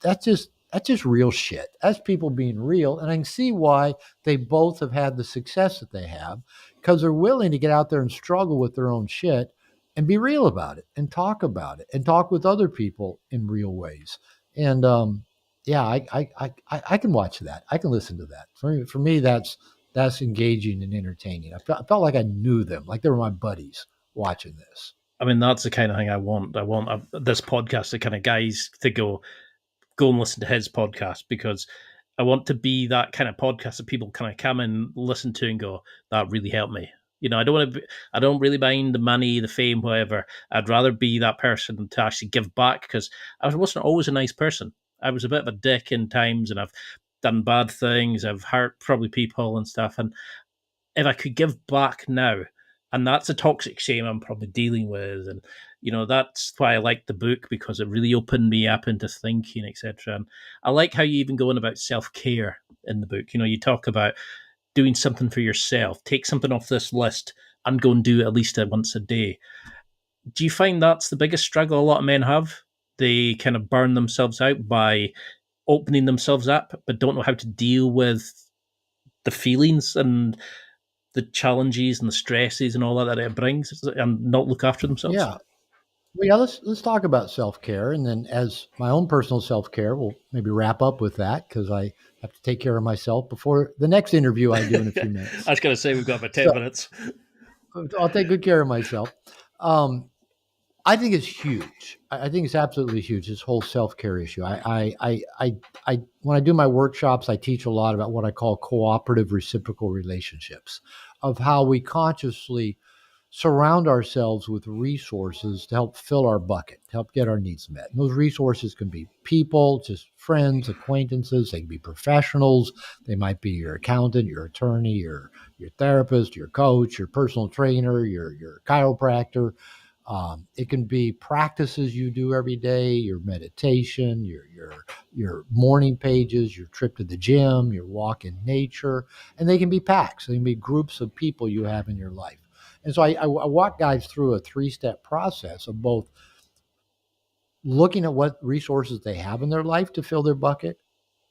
that's just real shit. That's people being real. And I can see why they both have had the success that they have, because they're willing to get out there and struggle with their own shit and be real about it and talk about it and talk with other people in real ways. And, yeah, I can watch that. I can listen to that. For me, that's engaging and entertaining. I felt like I knew them, like they were my buddies watching this. I mean, that's the kind of thing I want. I want this podcast, the kind of guys to go and listen to his podcast, because I want to be that kind of podcast that people kind of come and listen to and go, that really helped me. I don't really mind the money, the fame, whatever. I'd rather be that person to actually give back, because I wasn't always a nice person. I was a bit of a dick in times, and I've done bad things. I've hurt probably people and stuff. And if I could give back now, and that's a toxic shame I'm probably dealing with, and that's why I like the book, because it really opened me up into thinking, etc. And I like how you even go on about self-care in the book. You talk about doing something for yourself, take something off this list and go and do it at least once a day. Do you find that's the biggest struggle a lot of men have? They kind of burn themselves out by opening themselves up, but don't know how to deal with the feelings and the challenges and the stresses and all that it brings, and not look after themselves. Yeah. Well, yeah, let's talk about self-care. And then as my own personal self-care, we'll maybe wrap up with that, because I have to take care of myself before the next interview I do in a few minutes. I was going to say we've got about 10 minutes. I'll take good care of myself. I think it's huge. I think it's absolutely huge, this whole self-care issue. When I do my workshops, I teach a lot about what I call cooperative reciprocal relationships, of how we consciously surround ourselves with resources to help fill our bucket, to help get our needs met. And those resources can be people, just friends, acquaintances. They can be professionals. They might be your accountant, your attorney, your therapist, your coach, your personal trainer, your chiropractor. It can be practices you do every day, your meditation, your morning pages, your trip to the gym, your walk in nature, and they can be packs. They can be groups of people you have in your life. And so I walk guys through a 3-step process of both looking at what resources they have in their life to fill their bucket.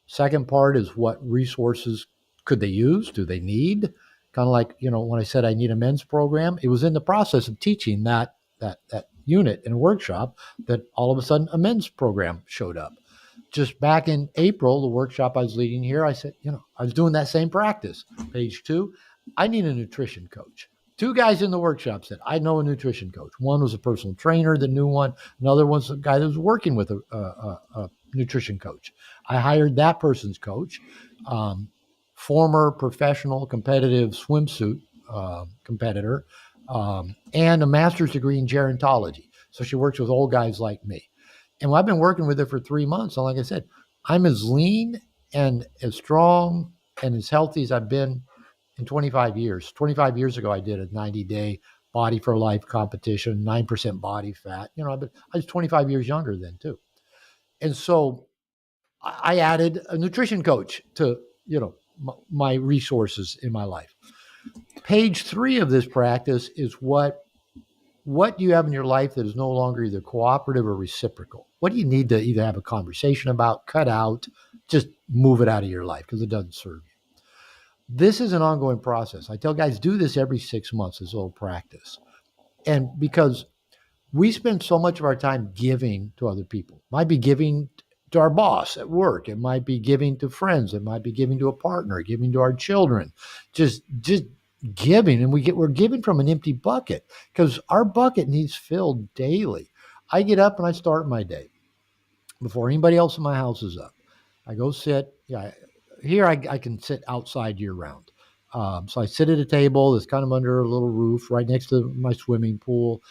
Second part is, what resources could they use? Do they need? Kind of like, when I said I need a men's program, it was in the process of teaching that unit in a workshop that all of a sudden a men's program showed up. Just back in April, the workshop I was leading here, I said, I was doing that same practice. Page 2, I need a nutrition coach. 2 guys in the workshop said, I know a nutrition coach. One was a personal trainer that knew one. Another one's a guy that was working with a nutrition coach. I hired that person's coach, former professional competitive swimsuit competitor, and a master's degree in gerontology. So she works with old guys like me. And I've been working with her for 3 months. And like I said, I'm as lean and as strong and as healthy as I've been in 25 years. 25 years ago, I did a 90-day Body for Life competition, 9% body fat. I was 25 years younger then too. And so I added a nutrition coach to, my resources in my life. Page 3 of this practice is what do you have in your life that is no longer either cooperative or reciprocal? What do you need to either have a conversation about, cut out, just move it out of your life because it doesn't serve you? This is an ongoing process. I tell guys, do this every 6 months, this little practice. And because we spend so much of our time giving to other people, it might be giving to our boss at work. It might be giving to friends. It might be giving to a partner, giving to our children, just giving. And we're giving from an empty bucket, because our bucket needs filled daily. I get up and I start my day before anybody else in my house is up. I go sit. Yeah, here I can sit outside year round. So I sit at a table that's kind of under a little roof right next to my swimming pool.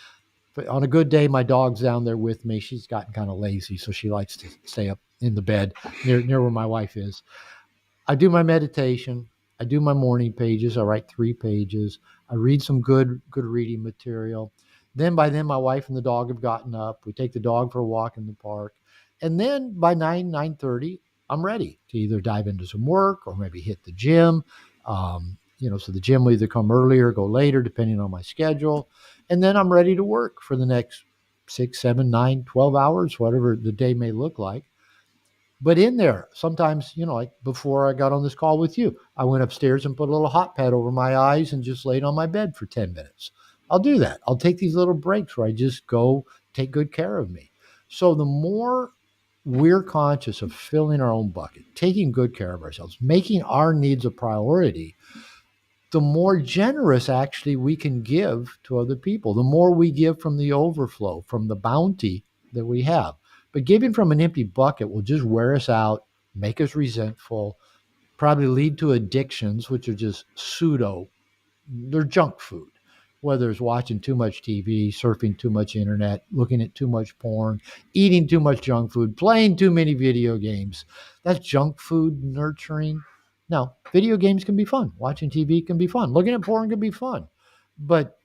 But on a good day, my dog's down there with me. She's gotten kind of lazy, so she likes to stay up in the bed near where my wife is. I do my meditation. I do my morning pages. I write 3 pages. I read some good reading material. Then by then, my wife and the dog have gotten up. We take the dog for a walk in the park, and then by 9:30, I'm ready to either dive into some work or maybe hit the gym. So the gym will either come earlier or go later, depending on my schedule, and then I'm ready to work for the next 6, 7, 9, 12 hours, whatever the day may look like. But in there, sometimes, like before I got on this call with you, I went upstairs and put a little hot pad over my eyes and just laid on my bed for 10 minutes. I'll do that. I'll take these little breaks where I just go take good care of me. So the more we're conscious of filling our own bucket, taking good care of ourselves, making our needs a priority, the more generous actually we can give to other people, the more we give from the overflow, from the bounty that we have. But giving from an empty bucket will just wear us out, make us resentful, probably lead to addictions, which are just pseudo, they're junk food. Whether it's watching too much TV, surfing too much internet, looking at too much porn, eating too much junk food, playing too many video games. That's junk food nurturing. Now, video games can be fun. Watching TV can be fun. Looking at porn can be fun. But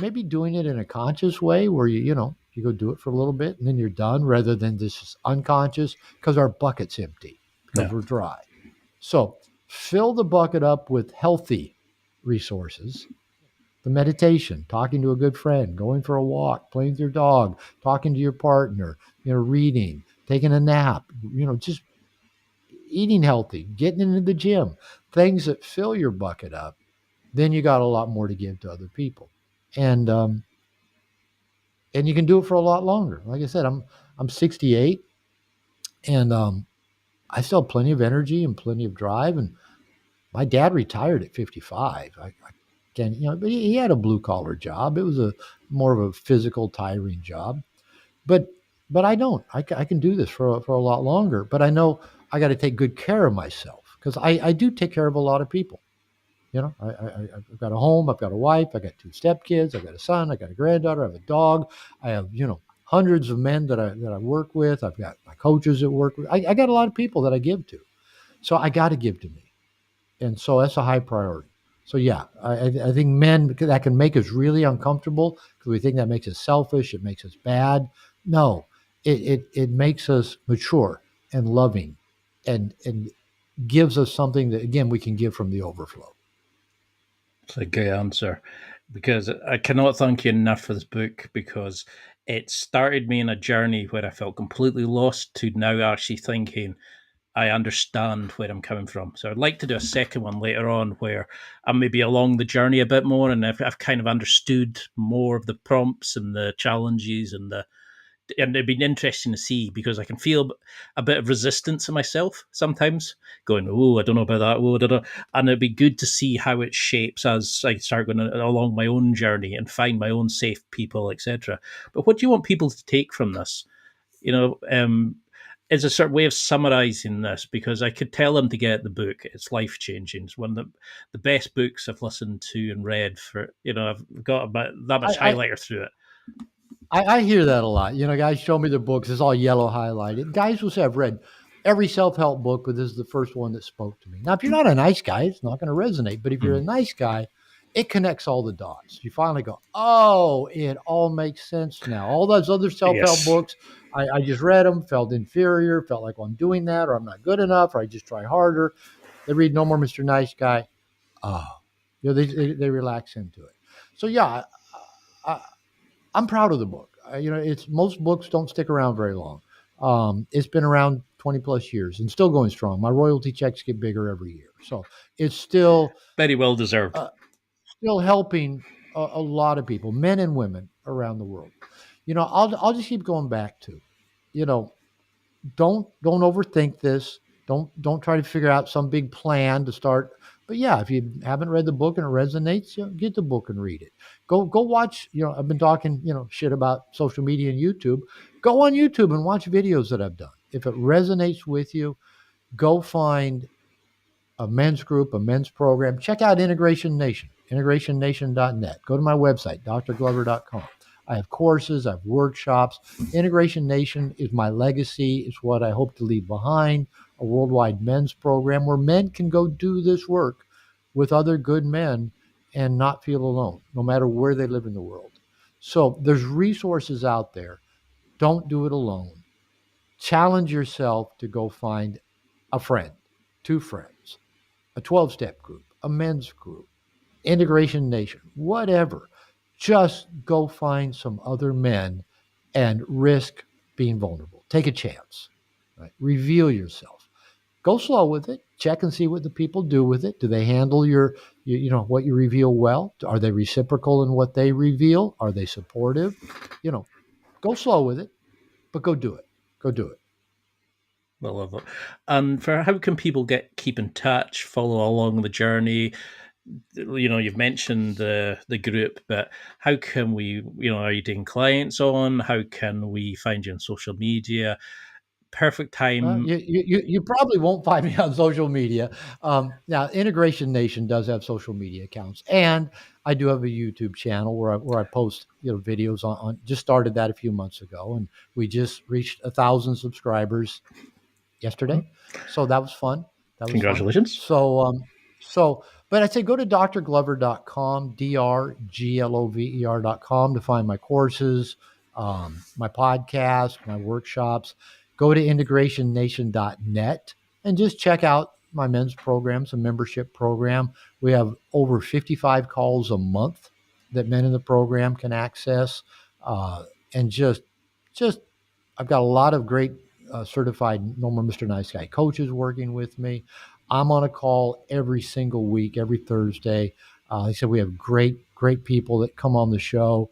maybe doing it in a conscious way where you go do it for a little bit and then you're done rather than this unconscious because our bucket's empty because No. we're dry. So fill the bucket up with healthy resources, the meditation, talking to a good friend, going for a walk, playing with your dog, talking to your partner, reading, taking a nap, just eating healthy, getting into the gym, things that fill your bucket up. Then you got a lot more to give to other people, and and you can do it for a lot longer. Like I said, I'm 68, and I still have plenty of energy and plenty of drive. And my dad retired at 55. I can, but he had a blue collar job. It was a more of a physical, tiring job. But I don't. I can do this for a lot longer. But I know I got to take good care of myself because I do take care of a lot of people. I've got a home, I've got a wife, I got 2 stepkids, I got a son, I got a granddaughter, I have a dog, I have hundreds of men that I work with. I've got my coaches that work with. I got a lot of people that I give to, so I got to give to me, and so that's a high priority. So yeah, I think men that can make us really uncomfortable because we think that makes us selfish, it makes us bad. No, it makes us mature and loving, and gives us something that again we can give from the overflow. It's a great answer because I cannot thank you enough for this book because it started me in a journey where I felt completely lost to now actually thinking I understand where I'm coming from. So I'd like to do a second one later on where I'm maybe along the journey a bit more and I've kind of understood more of the prompts and the challenges and it'd be interesting to see because I can feel a bit of resistance in myself sometimes, going, "Oh, I don't know about that." Oh, da, da. And it'd be good to see how it shapes as I start going along my own journey and find my own safe people, etc. But what do you want people to take from this? You know, is a sort of way of summarizing this because I could tell them to get the book. It's life changing. It's one of the best books I've listened to and read for. I've got about that much I, highlighter through it. I hear that a lot. Guys show me the books. It's all yellow highlighted. Guys will say, I've read every self help book, but this is the first one that spoke to me. Now, if you're not a nice guy, it's not going to resonate. But if you're a nice guy, it connects all the dots. You finally go, oh, it all makes sense now. All those other self help Yes. books, I just read them, felt inferior, felt like, well, I'm doing that, or I'm not good enough, or I just try harder. They read No More Mr. Nice Guy. Oh, they relax into it. So, yeah, I, I'm proud of the book. It's most books don't stick around very long. It's been around 20 plus years and still going strong. My royalty checks get bigger every year, so it's Very well deserved. uh, still helping a lot of people, men and women around the world. I'll just keep going back to, you know, don't overthink this. Don't try to figure out some big plan to start But yeah, if you haven't read the book and it resonates, get the book and read it. Go watch. I've been talking shit about social media and YouTube. Go on YouTube and watch videos that I've done. If it resonates with you, go find a men's group, a men's program. Check out Integration Nation, integrationnation.net. Go to my website, drglover.com. I have courses, I have workshops. Integration Nation is my legacy. It's what I hope to leave behind, a worldwide men's program where men can go do this work with other good men and not feel alone, no matter where they live in the world. So there's resources out there. Don't do it alone. Challenge yourself to go find a friend, 2 friends, a 12-step group, a men's group, Integration Nation, whatever. Just go find some other men and risk being vulnerable. Take a chance. Right? Reveal yourself. Go slow with it. Check and see what the people do with it. Do they handle what you reveal well? Are they reciprocal in what they reveal? Are they supportive? Go slow with it, but go do it. Go do it. I love it. And for how can people keep in touch, follow along the journey? You've mentioned the group, but how can we, are you taking clients on? How can we find you on social media? Perfect time. You probably won't find me on social media. Now, Integration Nation does have social media accounts, and I do have a YouTube channel where I post videos on. Just started that a few months ago, and we just reached 1,000 subscribers yesterday, so that was fun. Congratulations. Fun. But I'd say go to drglover.com, drglover.com to find my courses, my podcast, my workshops. Go to integrationnation.net and just check out my men's programs, a membership program. We have over 55 calls a month that men in the program can access. And just I've got a lot of great certified No More Mr. Nice Guy coaches working with me. I'm on a call every single week, every Thursday. Like I said, we have great people that come on the show.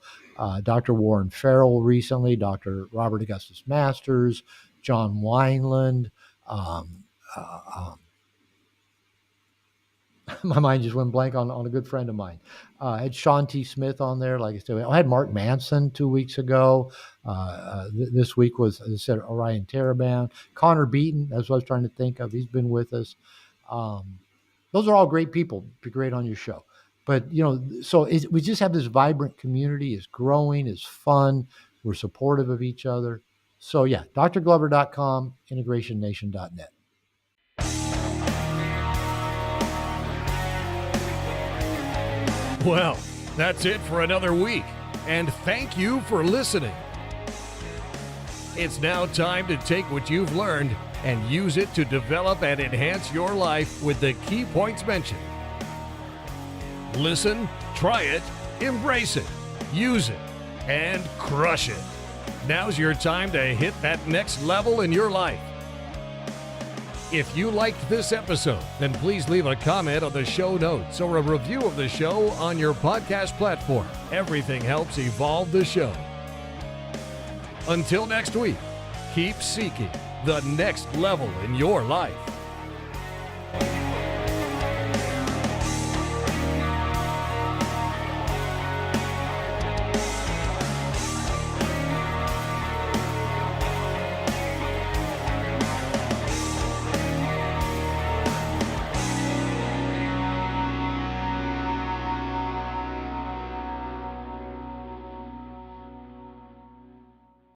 Dr. Warren Farrell recently, Dr. Robert Augustus Masters, John Wineland. My mind just went blank on a good friend of mine. I had Sean T. Smith on there. Like I said, I had Mark Manson 2 weeks ago. This week was, as I said, Orion Taraban. Connor Beaton, that's what I was trying to think of. He's been with us. Those are all great people. Be great on your show. But, so we just have this vibrant community. It's growing. It's fun. We're supportive of each other. So, yeah, drglover.com, integrationnation.net. Well, that's it for another week, and thank you for listening. It's now time to take what you've learned and use it to develop and enhance your life with the key points mentioned. Listen, try it, embrace it, use it, and crush it. Now's your time to hit that next level in your life. If you liked this episode, then please leave a comment on the show notes or a review of the show on your podcast platform. Everything helps evolve the show. Until next week, keep seeking the next level in your life.